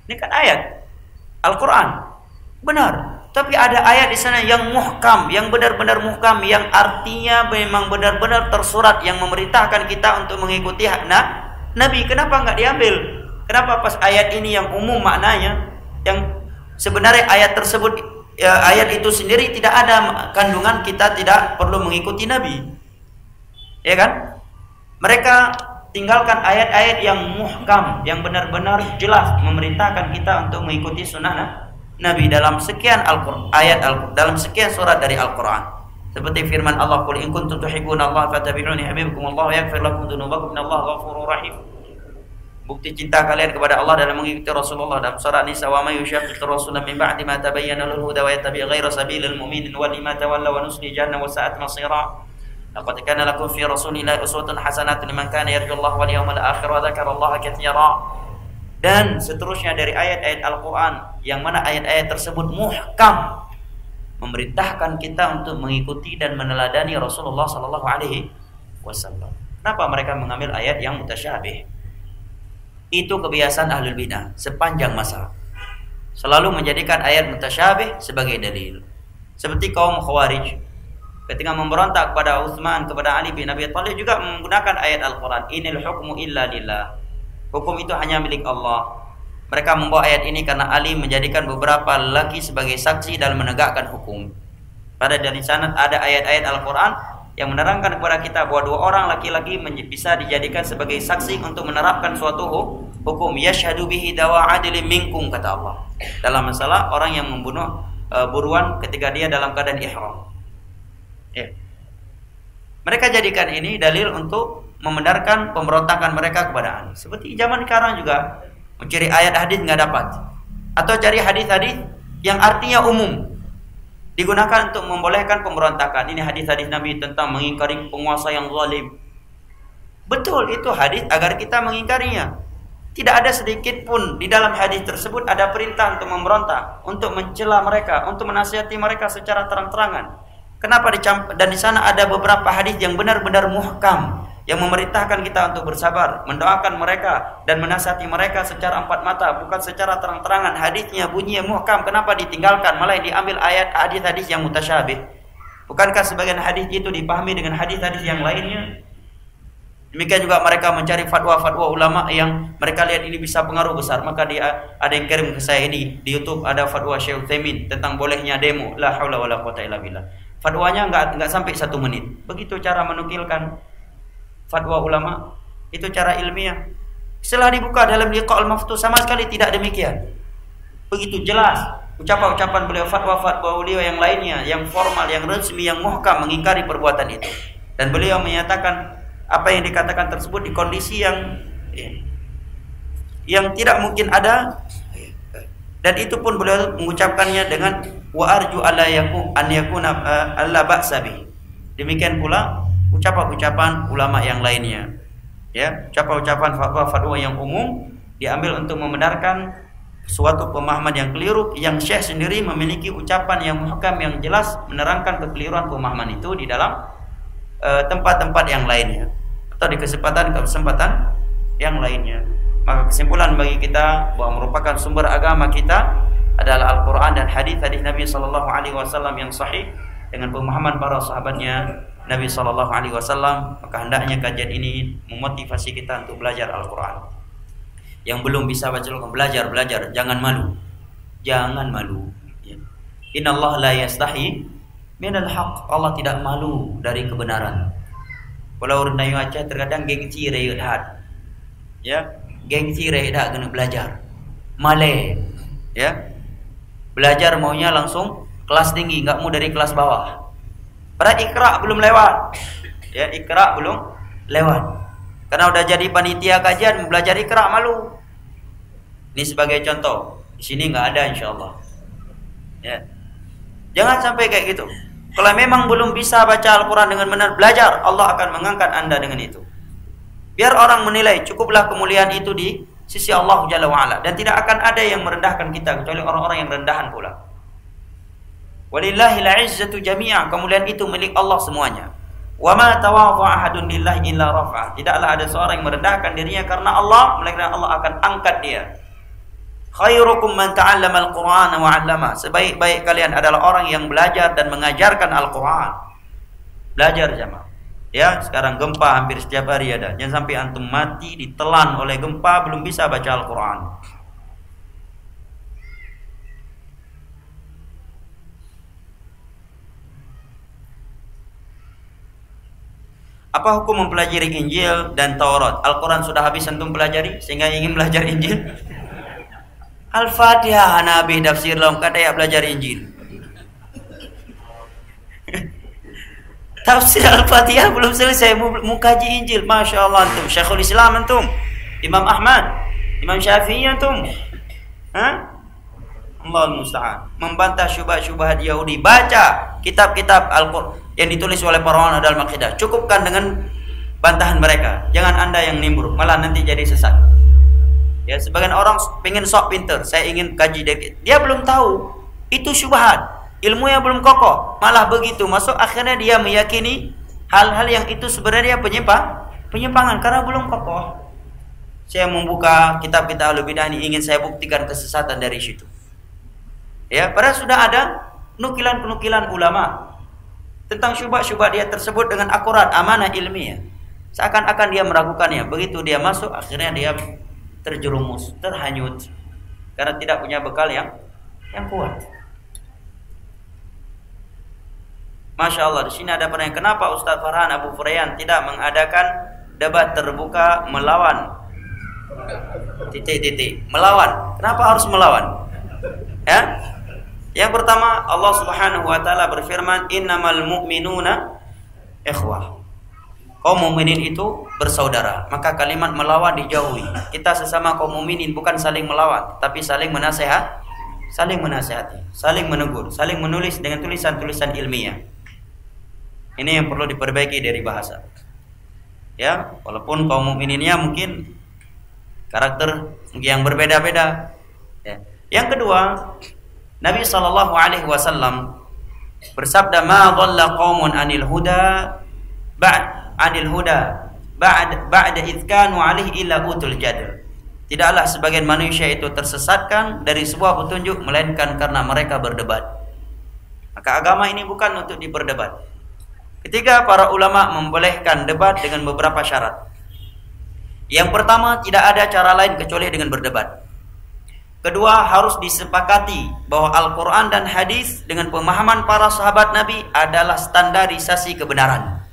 [SPEAKER 2] Ini kan ayat Al-Quran benar, tapi ada ayat di sana yang muhkam, yang benar-benar muhkam, yang artinya memang benar-benar tersurat, yang memerintahkan kita untuk mengikuti Nabi. Kenapa nggak diambil? Kenapa pas ayat ini yang umum maknanya, yang sebenarnya ayat tersebut, ayat itu sendiri tidak ada kandungan kita tidak perlu mengikuti Nabi, ya kan? Mereka tinggalkan ayat-ayat yang muhkam, yang benar-benar jelas memerintahkan kita untuk mengikuti sunnah Nabi dalam sekian dalam sekian surat dari Al-Quran. Seperti firman Allah, "Qul in kuntum tuhibbunallaha fattabi'uni yuhibbukumullah wa yaghfir lakum dzunubakum innallaha ghafurur rahim." Bukti cinta kalian kepada Allah dalam mengikuti Rasulullah dalam surah Nisa, "Wa may yushaqiqir rasula min ba'di ma tabayyana lahu al-huda wa yattabi' ghayra sabilil mu'minin wa lima tawalla wa nusli jahannam wa sa'at masira. Laqad kana lakum fi rasulillahi uswatun hasanatun liman kana yarjullaha wal yawmal akhir wa dzakarallaha katsira." Dan seterusnya dari ayat-ayat Al-Qur'an yang mana ayat-ayat tersebut muhkam, memerintahkan kita untuk mengikuti dan meneladani Rasulullah sallallahu alaihi wasallam. Kenapa mereka mengambil ayat yang mutasyabih? Itu kebiasaan ahlul bidah sepanjang masa, selalu menjadikan ayat mutasyabih sebagai dalil. Seperti kaum Khawarij ketika memberontak kepada Utsman, kepada Ali bin Abi Thalib juga menggunakan ayat Al-Quran, "Inil hukmu illa lillah." Hukum itu hanya milik Allah. Mereka membawa ayat ini karena Ali menjadikan beberapa lelaki sebagai saksi dalam menegakkan hukum. Pada dari sana ada ayat-ayat Al-Quran yang menerangkan kepada kita bahwa dua orang laki-laki bisa dijadikan sebagai saksi untuk menerapkan suatu hukum. Yashhadu bihi dawa adilin minkum, kata Allah, dalam masalah orang yang membunuh buruan ketika dia dalam keadaan ihram. Ya. Mereka jadikan ini dalil untuk membenarkan pemberontakan mereka kepada Ali. Seperti zaman sekarang juga mencari ayat hadis nggak dapat, atau cari hadis-hadis yang artinya umum digunakan untuk membolehkan pemberontakan. Ini hadis-hadis Nabi tentang mengingkari penguasa yang zalim. Betul, itu hadis agar kita mengingkarinya. Tidak ada sedikit pun di dalam hadis tersebut ada perintah untuk memberontak, untuk mencela mereka, untuk menasihati mereka secara terang-terangan. Kenapa dan di sana ada beberapa hadis yang benar-benar muhkam, yang memerintahkan kita untuk bersabar, mendoakan mereka dan menasihati mereka secara empat mata, bukan secara terang-terangan. Hadisnya bunyinya muhkam, kenapa ditinggalkan malah diambil ayat hadis-hadis yang mutasyabih? Bukankah sebagian hadis itu dipahami dengan hadis-hadis yang lainnya? Demikian juga mereka mencari fatwa-fatwa ulama yang mereka lihat ini bisa pengaruh besar. Maka dia ada yang kirim ke saya ini di YouTube, ada fatwa Syekh Utsaimin tentang bolehnya demo. La haula wala quwata illa billah. Fatwanya enggak sampai 1 menit. Begitu cara menukilkan fatwa ulama, itu cara ilmiah. Setelah dibuka dalam Liqa'ul Maftuh sama sekali tidak demikian. Begitu jelas ucapan-ucapan beliau, fatwa-fatwa beliau yang lainnya, yang formal, yang resmi, yang muhkam mengingkari perbuatan itu. Dan beliau menyatakan apa yang dikatakan tersebut di kondisi yang tidak mungkin ada, dan itu pun beliau mengucapkannya dengan wa arju alla yakuna alla ba'sa bi. Demikian pula ucapan-ucapan ulama yang lainnya, ya, ucapan-ucapan fatwa-fatwa yang umum diambil untuk membenarkan suatu pemahaman yang keliru, yang Syekh sendiri memiliki ucapan yang muhkam yang jelas menerangkan kekeliruan pemahaman itu di dalam tempat-tempat yang lainnya atau di kesempatan yang lainnya. Maka kesimpulan bagi kita bahwa merupakan sumber agama kita adalah Al-Quran dan hadis-hadis Nabi SAW yang sahih, dengan pemahaman para sahabatnya Nabi Shallallahu Alaihi Wasallam, maka hendaknya kajian ini memotivasi kita untuk belajar Al-Quran. Yang belum bisa baca Al-Quran, belajar, jangan malu, ya. Inna Allah la yastahi minal haq, Allah tidak malu dari kebenaran. Kalau orang Aceh terkadang gengsi rehat, ya, gengsi rehat kena belajar, male, ya, belajar maunya langsung kelas tinggi, nggak mau dari kelas bawah. Padahal Iqra belum lewat, ya, Iqra belum lewat. Karena udah jadi panitia kajian belajar Iqra malu. Ini sebagai contoh. Di sini nggak ada, insya Allah. Ya, jangan sampai kayak gitu. Kalau memang belum bisa baca Al-Quran dengan benar, belajar. Allah akan mengangkat Anda dengan itu. Biar orang menilai, cukuplah kemuliaan itu di sisi Allah Jalla wa'ala. Dan tidak akan ada yang merendahkan kita kecuali orang-orang yang rendahan pula. Walillahil izzatu jami'a, kemuliaan itu milik Allah semuanya. Wa ma tawadha'a ahadun lillahi illa rafa'ah. Tidaklah ada seorang yang merendahkan dirinya karena Allah, melainkan Allah akan angkat dia. Khairukum man ta'allama al-Qur'ana wa 'allama. Sebaik-baik kalian adalah orang yang belajar dan mengajarkan Al-Qur'an. Belajar jamaah. Ya, sekarang gempa hampir setiap hari ada. Jangan sampai antum mati ditelan oleh gempa belum bisa baca Al-Qur'an. Apa hukum mempelajari Injil dan Taurat? Al-Quran sudah habis antum pelajari sehingga ingin belajar Injil? Al-Fatihah Nabi tafsir lam kata ya belajar Injil. Tafsir Al-Fatihah belum selesai mau kaji Injil. Masya Allah antum, Syekhul Islam antum, Imam Ahmad, Imam Syafi'i antum. Allahul musta'an. Membantah syubhat-syubhat Yahudi. Baca kitab-kitab Al-Quran yang ditulis oleh para ulama dalam akidah. Cukupkan dengan bantahan mereka. Jangan Anda yang nimbrung, malah nanti jadi sesat. Ya, sebagian orang pengen sok pinter, saya ingin kaji dikit. Dia belum tahu itu syubhat, ilmunya belum kokoh, malah begitu masuk akhirnya dia meyakini hal-hal yang itu sebenarnya penyimpangan karena belum kokoh. Saya membuka kitab-kitab Ahlul Bidah ini ingin saya buktikan kesesatan dari situ. Ya, padahal sudah ada penukilan-penukilan ulama tentang syubhat-syubhat dia tersebut dengan akurat, amanah ilmiah. Seakan-akan dia meragukannya. Begitu dia masuk, akhirnya dia terjerumus, terhanyut karena tidak punya bekal yang kuat. Masya Allah, di sini ada pertanyaan, kenapa Ustaz Farhan Abu Furaian tidak mengadakan debat terbuka melawan melawan? Kenapa harus melawan? Ya? Yang pertama, Allah Subhanahu wa taala berfirman, "Innamal mu'minuna ikhwah." Kaum mukminin itu bersaudara. Maka kalimat melawan dijauhi. Kita sesama kaum mukminin bukan saling melawan, tapi saling menasihati, saling menegur, saling menulis dengan tulisan-tulisan ilmiah. Ini yang perlu diperbaiki dari bahasa. Ya, walaupun kaum mukmininnya mungkin karakter yang berbeda-beda. Ya. Yang kedua, Nabi sallallahu alaihi wasallam bersabda, "Ma dhalla qaumun 'anil huda ba'da idh kanu 'alaihi illa utul jadal." Tidaklah sebagian manusia itu tersesatkan dari sebuah petunjuk melainkan karena mereka berdebat. Maka agama ini bukan untuk diperdebat. Ketiga, para ulama membolehkan debat dengan beberapa syarat. Yang pertama, tidak ada cara lain kecuali dengan berdebat. Kedua, harus disepakati bahwa Al-Quran dan hadis dengan pemahaman para sahabat Nabi adalah standarisasi kebenaran.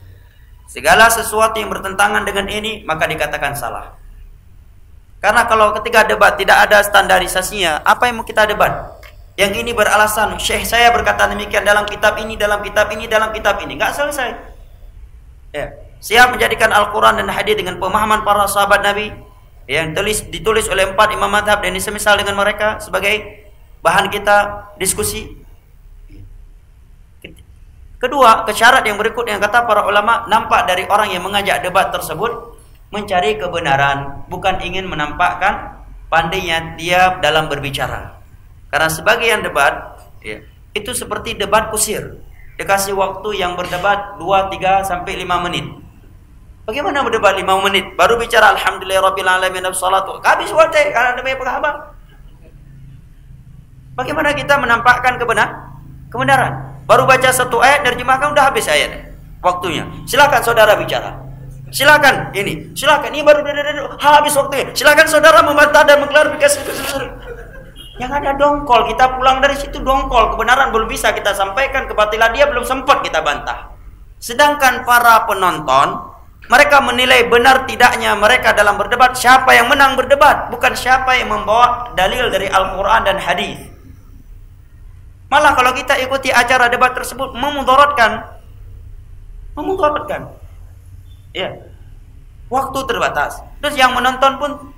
[SPEAKER 2] Segala sesuatu yang bertentangan dengan ini maka dikatakan salah. Karena kalau ketika debat tidak ada standarisasinya, apa yang mau kita debat? Yang ini beralasan, Syekh saya berkata demikian dalam kitab ini, dalam kitab ini, dalam kitab ini. Nggak selesai. Ya. Siap menjadikan Al-Quran dan hadis dengan pemahaman para sahabat Nabi yang ditulis oleh 4 imam madhab dan semisal dengan mereka sebagai bahan kita diskusi. Kedua, kesyarat yang berikut yang kata para ulama, nampak dari orang yang mengajak debat tersebut mencari kebenaran, bukan ingin menampakkan pandainya dia dalam berbicara. Karena sebagian debat ya, itu seperti debat kusir, dikasih waktu yang berdebat 2, 3 sampai 5 menit. Bagaimana berdebat 5 menit? Baru bicara alhamdulillahirabbil alamin wassalatu. Habis waktu karena demi penghabar. Bagaimana kita menampakkan kebenaran? Baru baca satu ayat nerjemahkan udah habis ayat. Waktunya. Silakan saudara bicara. Silakan ini. Silakan ini baru habis waktunya. Silakan saudara membantah dan mengklarifikasi. Yang ada dongkol, kita pulang dari situ dongkol. Kebenaran belum bisa kita sampaikan, kebatilan dia belum sempat kita bantah. Sedangkan para penonton, mereka menilai benar tidaknya mereka dalam berdebat, siapa yang menang berdebat, bukan siapa yang membawa dalil dari Al-Quran dan hadis. Malah kalau kita ikuti acara debat tersebut memudaratkan. Ya. Waktu terbatas. Terus yang menonton pun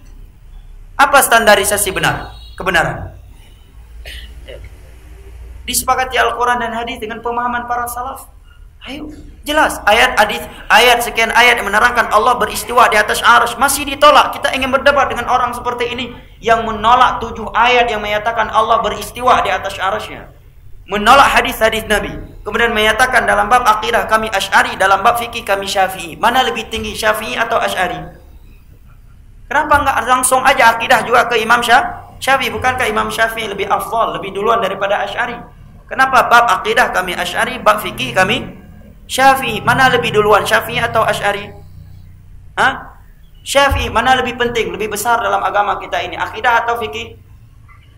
[SPEAKER 2] apa standarisasi kebenaran? Ya. Disepakati Al-Quran dan hadis dengan pemahaman para salaf. Ayo, jelas ayat sekian ayat yang menerangkan Allah beristiwa di atas arsy masih ditolak. Kita ingin berdebat dengan orang seperti ini yang menolak 7 ayat yang menyatakan Allah beristiwa di atas arsy-Nya. Menolak hadis-hadis Nabi. Kemudian menyatakan dalam bab akidah kami Asy'ari, dalam bab fikih kami Syafi'i. Mana lebih tinggi, Syafi'i atau Asy'ari? Kenapa enggak langsung aja akidah juga ke Imam Syafi'i? Bukankah Imam Syafi'i lebih afdal, lebih duluan daripada Asy'ari? Kenapa bab akidah kami Asy'ari, bab fikih kami Syafi'i? Mana lebih duluan, Syafi'i atau Asy'ari? Syafi'i. Mana lebih penting, lebih besar dalam agama kita ini, akidah atau fikih?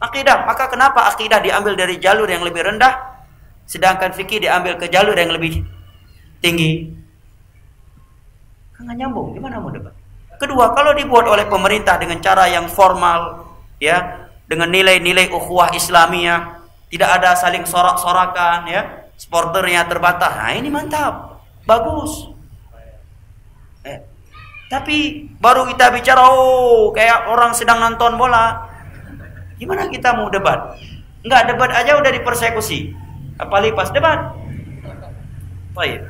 [SPEAKER 2] Akidah. Maka kenapa akidah diambil dari jalur yang lebih rendah, sedangkan fikih diambil ke jalur yang lebih tinggi? Kan nggak nyambung. Gimana mau debat? Kedua, kalau dibuat oleh pemerintah dengan cara yang formal, ya, dengan nilai-nilai ukhuwah Islamiyah, tidak ada saling sorak-sorakan, ya, supporternya terbatas. Nah, ini mantap, bagus. Tapi baru kita bicara, kayak orang sedang nonton bola. Gimana kita mau debat? Enggak, debat aja udah dipersekusi. Apalagi pas debat. Baik.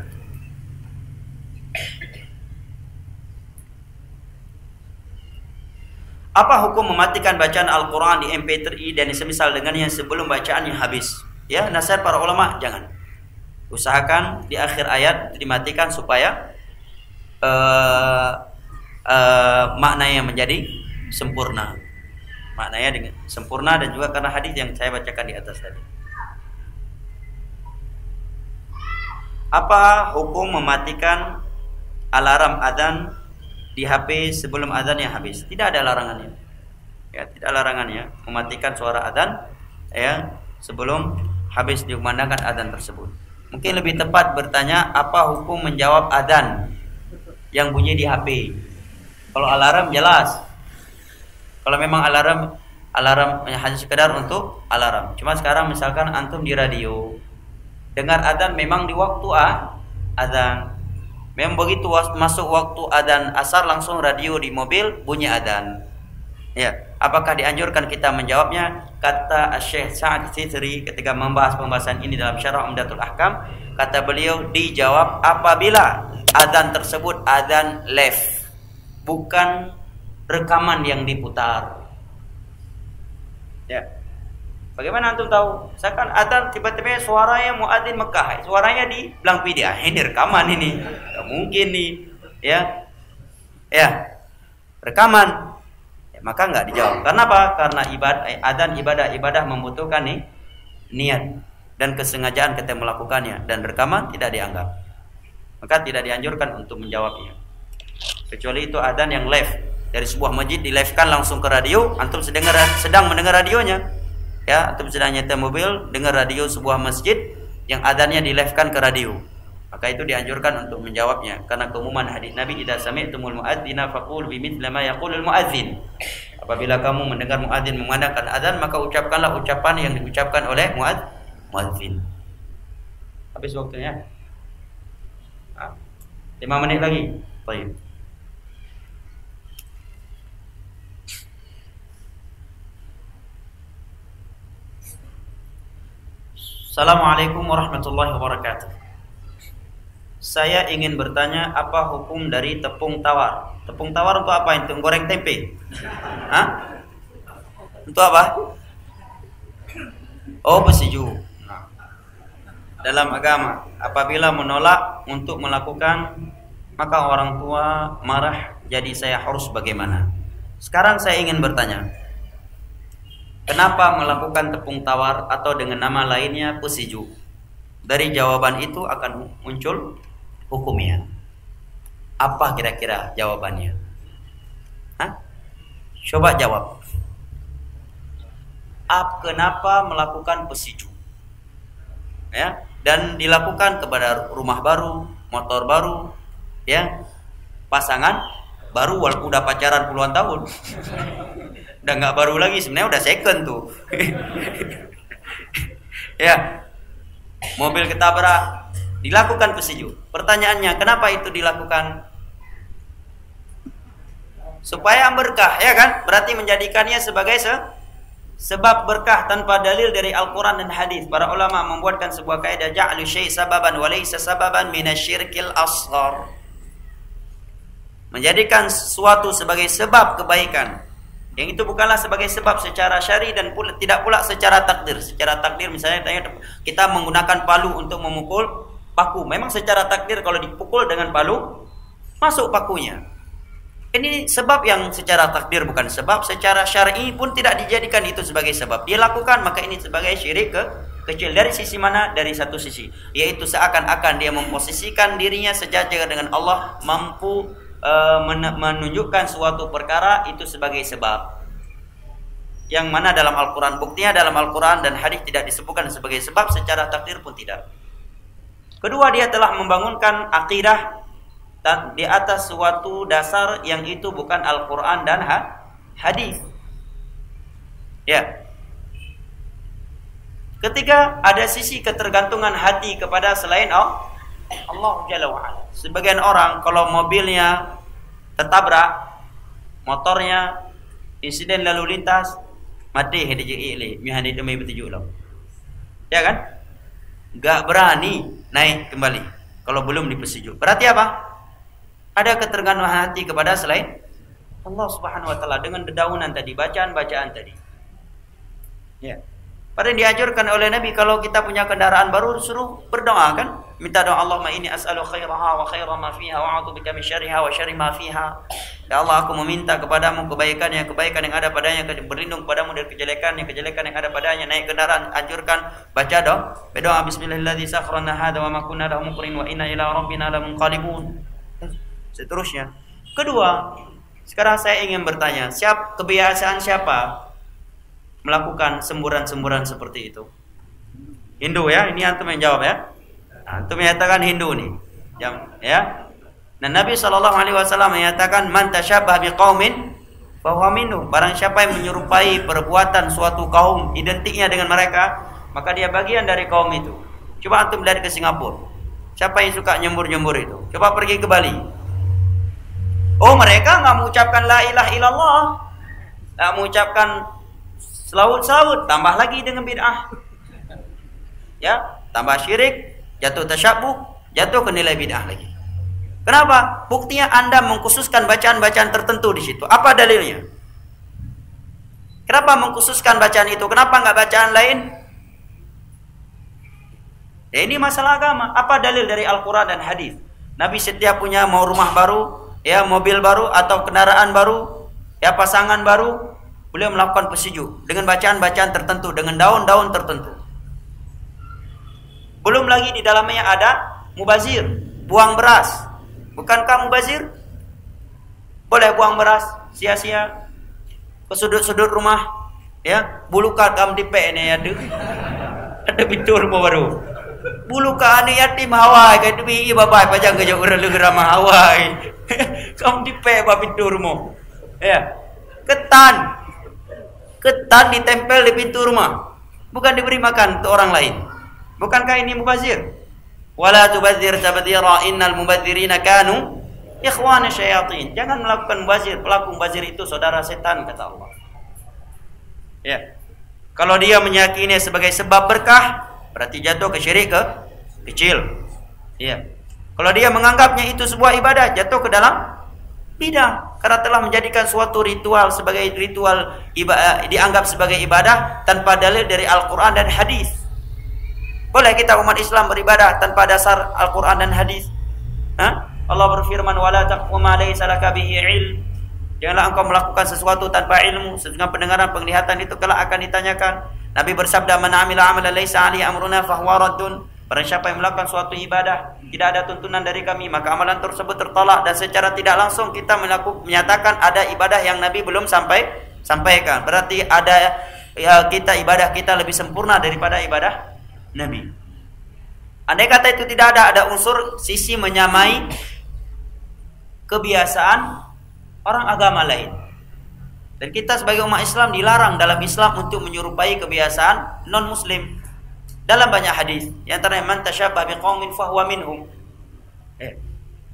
[SPEAKER 2] Apa hukum mematikan bacaan Al-Quran di MP3 dan semisal dengannya sebelum bacaannya habis? Ya, nasihat para ulama, jangan. Usahakan di akhir ayat dimatikan supaya maknanya menjadi sempurna. Maknanya dengan sempurna, dan juga karena hadis yang saya bacakan di atas tadi. Apa hukum mematikan alarm adzan di HP sebelum adzannya habis? Tidak ada larangannya. Ya, tidak ada larangannya mematikan suara adzan ya sebelum habis dikumandangkan adzan tersebut. Mungkin lebih tepat bertanya, apa hukum menjawab adzan yang bunyi di HP? Kalau alarm jelas. Kalau memang alarm hanya sekedar untuk alarm. Cuma sekarang misalkan antum di radio dengar adzan, memang di waktu adzan. Memang begitu masuk waktu adzan asar langsung radio di mobil bunyi adzan. Ya, apakah dianjurkan kita menjawabnya? Kata Syekh Sa'ad Sitri ketika membahas pembahasan ini dalam Syarah Umdatul Ahkam, kata beliau dijawab apabila adzan tersebut adzan live, bukan rekaman yang diputar. Ya. Bagaimana antum tahu? Misalkan adzan tiba-tiba suaranya muadzin Mekah, suaranya di belang video. Ini rekaman ini. Gak mungkin nih. Ya. Ya. Rekaman. Ya, maka enggak dijawab. Karena apa? Karena adzan ibadah membutuhkan nih niat dan kesengajaan kita melakukannya, dan rekaman tidak dianggap. Maka tidak dianjurkan untuk menjawabnya. Kecuali itu adzan yang live. Dari sebuah masjid di-live-kan langsung ke radio, antum sedang mendengar radionya. Ya, antum sedang nyetir mobil, dengar radio sebuah masjid yang adzannya di-live-kan ke radio. Maka itu dianjurkan untuk menjawabnya karena keumuman hadis Nabi, idza sami'tumul muadzina faqulu bimithli ma yaqulul muadzin. Apabila kamu mendengar muadzin memandangkan adzan, maka ucapkanlah ucapan yang diucapkan oleh muadzin. Habis waktunya. 5 menit lagi. Baik. Assalamualaikum warahmatullahi wabarakatuh. Saya ingin bertanya, apa hukum dari tepung tawar? Tepung tawar untuk apa? Untuk goreng tempe? Hah? Untuk apa? Oh, pesiju. Dalam agama, apabila menolak untuk melakukan, maka orang tua marah, jadi saya harus bagaimana? Sekarang saya ingin bertanya, kenapa melakukan tepung tawar atau dengan nama lainnya pesiju? dari jawaban itu akan muncul hukumnya. Apa kira-kira jawabannya? Hah? Coba jawab. Kenapa melakukan pesiju? Ya, dan dilakukan kepada rumah baru, motor baru, ya, pasangan baru walaupun udah pacaran puluhan tahun. Udah nggak baru lagi, sebenarnya udah second tuh. Ya, mobil ketabrak, dilakukan pesiju. Pertanyaannya, kenapa itu dilakukan? Supaya berkah, ya kan? Berarti menjadikannya sebagai sebab berkah tanpa dalil dari Al-Quran dan hadis. Para ulama membuatkan sebuah kaidah, ja'lu syai' sababan wa laysa sababan minasyirkil asghar. Menjadikan sesuatu sebagai sebab kebaikan, yang itu bukanlah sebagai sebab secara syar'i dan tidak pula secara takdir. Secara takdir misalnya kita menggunakan palu untuk memukul paku. Memang secara takdir kalau dipukul dengan palu masuk pakunya. Ini sebab yang secara takdir bukan sebab. Secara syar'i pun tidak dijadikan itu sebagai sebab. Dia lakukan, maka ini sebagai syirik kecil. Dari sisi mana? Dari satu sisi, yaitu seakan-akan dia memposisikan dirinya sejajar dengan Allah, mampu menunjukkan suatu perkara itu sebagai sebab. Yang mana dalam Al-Quran, buktinya dalam Al-Quran dan hadis tidak disebutkan sebagai sebab, secara takdir pun tidak. Kedua, dia telah membangunkan akidah di atas suatu dasar yang itu bukan Al-Quran dan hadis. Ya. Ketiga, ada sisi ketergantungan hati kepada selain Allah Jalla wa'ala. Sebagian orang kalau mobilnya tertabrak, motornya insiden lalu lintas, mati demi bertujuh lah. Ya kan? Gak berani naik kembali kalau belum dipesiju. Berarti apa? Ada ketergantungan hati kepada selain Allah Subhanahu wa taala dengan dedaunan tadi, bacaan-bacaan tadi. Ya. Padahal diajarkan oleh Nabi kalau kita punya kendaraan baru suruh berdoa kan? Minta doa, Allahumma inni as'alu khairaha wa khaira ma fiha wa a'udzu bika min syarriha wa syarri ma fiha. Ya Allah, aku meminta kepadamu kebaikan yang ada padanya, berlindung kepadamu dari kejelekan yang ada padanya. Naik kendaraan anjurkan baca doa bismillahirrahmanirrahim sakhrana hadza wa ma kunna lahu muqrin wa inna ila rabbina lamunqalibun. Seterusnya. Kedua, sekarang saya ingin bertanya, kebiasaan siapa melakukan semburan-semburan seperti itu? Hindu ya, ini antum yang jawab ya. Antum menyatakan Hindu nih. Ya. Dan Nabi SAW menyatakan man tasyabbah biqaumin fahuwa minhum. Barang siapa yang menyerupai perbuatan suatu kaum, identiknya dengan mereka, maka dia bagian dari kaum itu. Coba antum lihat ke Singapura. Siapa yang suka nyembur-nyembur itu? Coba pergi ke Bali. Oh, mereka nggak mengucapkan la ilaha illallah, nggak mengucapkan selawut, tambah lagi dengan bid'ah, ya, tambah syirik, jatuh tasyabuh, jatuh ke nilai bid'ah lagi. Kenapa? Buktinya Anda mengkhususkan bacaan-bacaan tertentu di situ. Apa dalilnya? Kenapa mengkhususkan bacaan itu? Kenapa nggak bacaan lain? Ya, ini masalah agama. Apa dalil dari Al-Quran dan hadis? Nabi setiap punya mau rumah baru, ya, mobil baru atau kendaraan baru, ya, pasangan baru, beliau melakukan pesiju dengan bacaan-bacaan tertentu, dengan daun-daun tertentu. Belum lagi di dalamnya ada mubazir, buang beras. Bukankah mubazir? Boleh buang beras sia-sia ke sudut-sudut rumah, ya, bulu kagam dipe ini ada bitur baru. Bulu ka ani yatim hawai ka demi babai pajang ke urang legerama hawai. Kamu dipe babiturmu. Ya. Ketan ditempel di pintu rumah. Bukan diberi makan untuk orang lain. Bukankah ini mubazir? Wala tubadzir tabdzira innal mubadzirina kanu ikhwana syayatin. Jangan melakukan mubazir. Pelaku mubazir itu saudara setan, kata Allah. Ya. Kalau dia meyakini sebagai sebab berkah, berarti jatuh ke syirik kecil. Ya. Kalau dia menganggapnya itu sebuah ibadah, jatuh ke dalam bidah, karena telah menjadikan suatu ritual sebagai ritual ibadah, dianggap sebagai ibadah tanpa dalil dari Al-Quran dan hadis. Boleh kita umat Islam beribadah tanpa dasar Al-Quran dan hadis? Allah berfirman, wala taqfu ma laysa laka bihi ilm. Janganlah engkau melakukan sesuatu tanpa ilmu. Sesungguhnya pendengaran, penglihatan itu kelak akan ditanyakan. Nabi bersabda, man amila amalan laysa alaihi amruna fahuwa raddun. Barang siapa yang melakukan suatu ibadah tidak ada tuntunan dari kami, maka amalan tersebut tertolak. Dan secara tidak langsung kita menyatakan ada ibadah yang Nabi belum sampaikan. Berarti ada ibadah kita lebih sempurna daripada ibadah Nabi. Andai kata itu tidak ada unsur sisi menyamai kebiasaan orang agama lain. Dan kita sebagai umat Islam dilarang dalam Islam untuk menyerupai kebiasaan non muslim. Dalam banyak hadis, yang antaranya man tasyabbah biqaumin fahuwa minhum.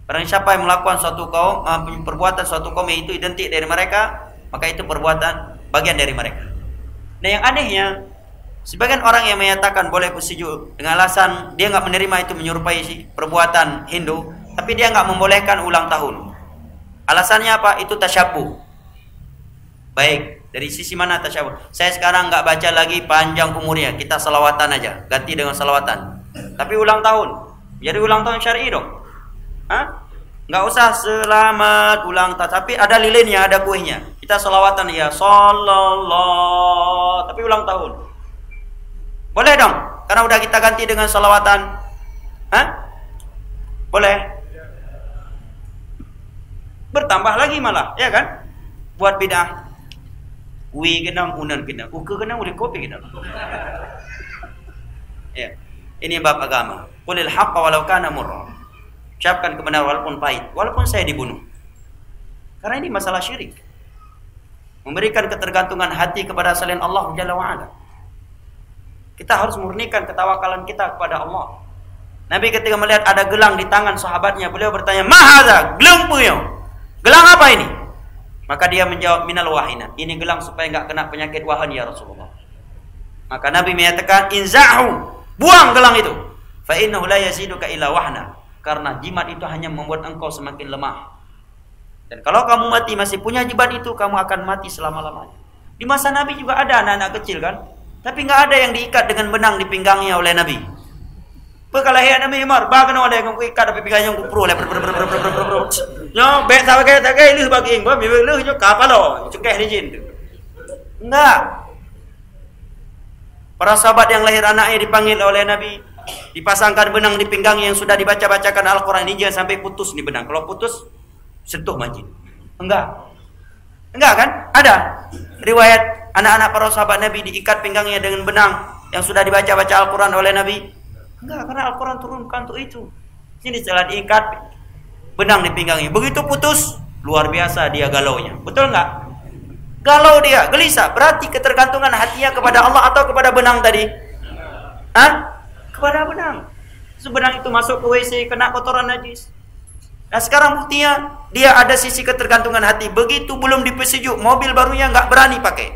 [SPEAKER 2] Barang siapa yang melakukan suatu kaum perbuatan suatu kaum itu identik dari mereka, maka itu perbuatan bagian dari mereka. Nah, yang anehnya, sebagian orang yang menyatakan boleh bersujud dengan alasan dia nggak menerima itu menyerupai perbuatan Hindu, tapi dia nggak membolehkan ulang tahun. Alasannya apa? Itu tasyabbuh. Baik. Dari sisi mana tasyabuh? Saya sekarang nggak baca lagi panjang umurnya, kita salawatan aja, ganti dengan salawatan. Tapi ulang tahun, jadi ulang tahun syar'i dong. Nggak usah selamat ulang tahun, tapi ada lilinnya, ada kuenya. Kita salawatan ya, sallallahu, tapi ulang tahun. Boleh dong, karena udah kita ganti dengan salawatan. Boleh. Bertambah lagi malah, ya kan? Buat bid'ah. Wi kenang unan kenang, uke kenang udah kopi kenang. Ya, ini bab agama. Qulil haqqa walau kana murra. Ucapkan kebenaran walaupun pahit, walaupun saya dibunuh. Karena ini masalah syirik. Memberikan ketergantungan hati kepada selain Allah Jalla wa Ala. Kita harus murnikan ketawakalan kita kepada Allah. Nabi ketika melihat ada gelang di tangan sahabatnya, beliau bertanya, "Mahadza? Gelang punya? Gelang apa ini?" Maka dia menjawab, "Minal wahina." Ini gelang supaya enggak kena penyakit wahan ya Rasulullah. Maka Nabi menyatakan, "Inza'hu." Buang gelang itu. Fa innahu la yaziduka illa wahna. Karena jimat itu hanya membuat engkau semakin lemah. Dan kalau kamu mati masih punya jimat itu, kamu akan mati selama-lamanya. Di masa Nabi juga ada anak-anak kecil kan? Tapi enggak ada yang diikat dengan benang di pinggangnya oleh Nabi. Pekalah ya Nabi Umar, bahkan ada yang ikat tapi pinggangnya pro le. Nyo, bet sabagai lu bagi ingba, lu nyo kapalo, cukeh dijin. Enggak. Para sahabat yang lahir anaknya dipanggil oleh Nabi, dipasangkan benang di pinggangnya yang sudah dibaca-bacakan Al-Qur'an, ini jangan sampai putus nih benang. Kalau putus sentuh majid. Enggak. Enggak kan? Ada riwayat anak-anak para sahabat Nabi diikat pinggangnya dengan benang yang sudah dibaca-baca Al-Qur'an oleh Nabi. Enggak, karena Al-Quran turunkan untuk itu. Ini setelah diikat benang di pinggangnya, begitu putus, luar biasa dia galaunya. Betul enggak? Galau dia, gelisah. Berarti ketergantungan hatinya kepada Allah atau kepada benang tadi? Kepada benang. Benang itu masuk ke WC, kena kotoran najis. Nah sekarang buktinya dia ada sisi ketergantungan hati. Begitu belum dipersejuk, mobil barunya enggak berani pakai,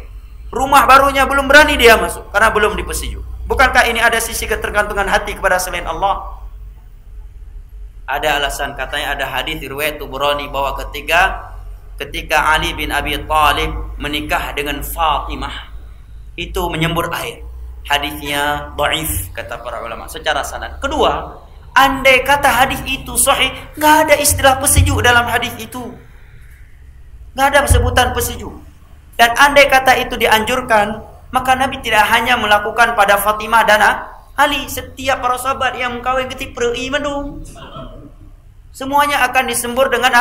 [SPEAKER 2] rumah barunya belum berani dia masuk karena belum dipersejuk. Bukankah ini ada sisi ketergantungan hati kepada selain Allah? Ada alasan, katanya ada hadis riwayat Tabrani bahwa ketika Ali bin Abi Thalib menikah dengan Fatimah, itu menyembur air. Hadisnya dhaif kata para ulama secara sanad. Kedua, andai kata hadis itu sahih, enggak ada istilah pesejuk dalam hadis itu. Enggak ada sebutan pesejuk. Dan andai kata itu dianjurkan, maka Nabi tidak hanya melakukan pada Fatimah dan Ali, setiap para sahabat yang kawin ketik beriman dong. Semuanya akan disembur dengan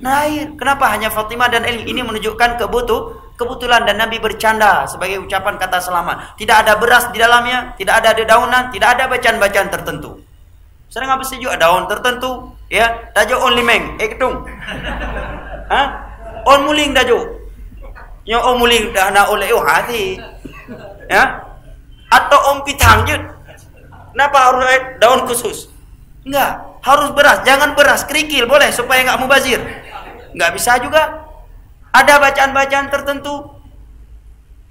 [SPEAKER 2] air. Kenapa hanya Fatimah dan Ali? Ini menunjukkan kebetulan dan Nabi bercanda sebagai ucapan kata selamat. Tidak ada beras di dalamnya, tidak ada dedaunan, tidak ada bacaan-bacaan tertentu. Sering apa sejuk daun tertentu, ya, dajo on limeng, ketung. On muling dajo. Yang on muling dah na oleh hati. Ya, atau om pitang jut. Kenapa harus daun khusus? Enggak, harus beras. Jangan beras, kerikil boleh supaya enggak mubazir. Enggak bisa juga. Ada bacaan-bacaan tertentu.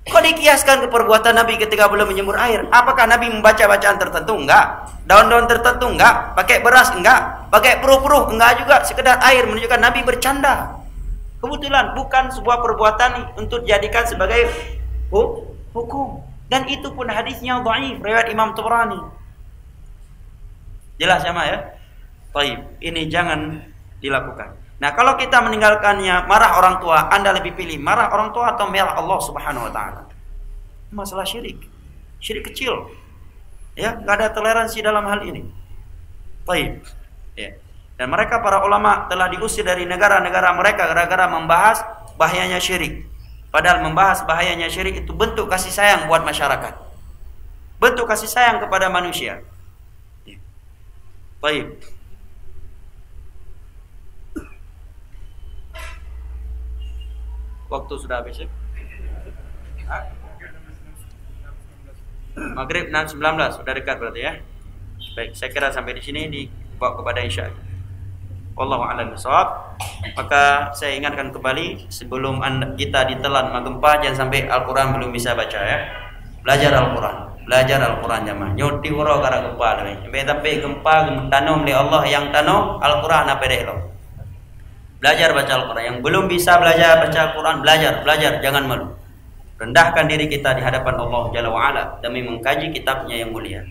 [SPEAKER 2] Kok dikiaskan ke perbuatan Nabi ketika belum menyembur air? Apakah Nabi membaca bacaan tertentu? Enggak. Daun-daun tertentu? Enggak. Pakai beras? Enggak. Pakai peruh-peruh? Enggak juga. Sekedar air menunjukkan Nabi bercanda. Kebetulan bukan sebuah perbuatan untuk dijadikan sebagai hukum. Dan itu pun hadisnya dhaif, riwayat Imam Tabrani. Jelas sama ya? Baik, ini jangan dilakukan. Nah, kalau kita meninggalkannya, marah orang tua, Anda lebih pilih marah orang tua atau marah Allah Subhanahu wa taala? Masalah syirik. Syirik kecil. Ya, nggak ada toleransi dalam hal ini. Baik. Ya. Dan mereka para ulama telah diusir dari negara-negara mereka gara-gara membahas bahayanya syirik. Padahal membahas bahayanya syirik itu bentuk kasih sayang buat masyarakat. Bentuk kasih sayang kepada manusia. Ya. Baik. Waktu sudah habis ya? Maghrib 6.19 sudah dekat berarti ya. Baik, saya kira sampai di sini dibawa kepada isya. Wallahu a'lam bishawab. Maka saya ingatkan kembali sebelum kita ditelan gempa jangan sampai Al-Qur'an belum bisa baca ya. Belajar Al-Qur'an. Belajar Al-Qur'an jamaah. Nyoti uro kara gempa sampai gempa tanum oleh Allah yang tanum Al-Qur'an apa deh lo. Belajar baca Al-Qur'an. Yang belum bisa belajar baca Al-Qur'an, belajar, jangan malu. Rendahkan diri kita di hadapan Allah Jalla wa Ala demi mengkaji kitabnya yang mulia.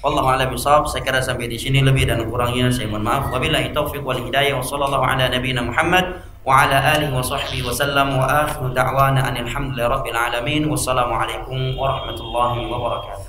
[SPEAKER 2] Wallahu a'lam bishawab. Saya kira sampai di sini, lebih dan kurangnya saya mohon maaf. Wabillahi taufiq wal hidayah. Wa sallallahu ala nabiyyina Muhammad wa ala alihi wa sahbihi wa sallam wa akhiru da'wana anil hamdulillahi rabbil alamin. Wassalamu alaikum warahmatullahi wabarakatuh.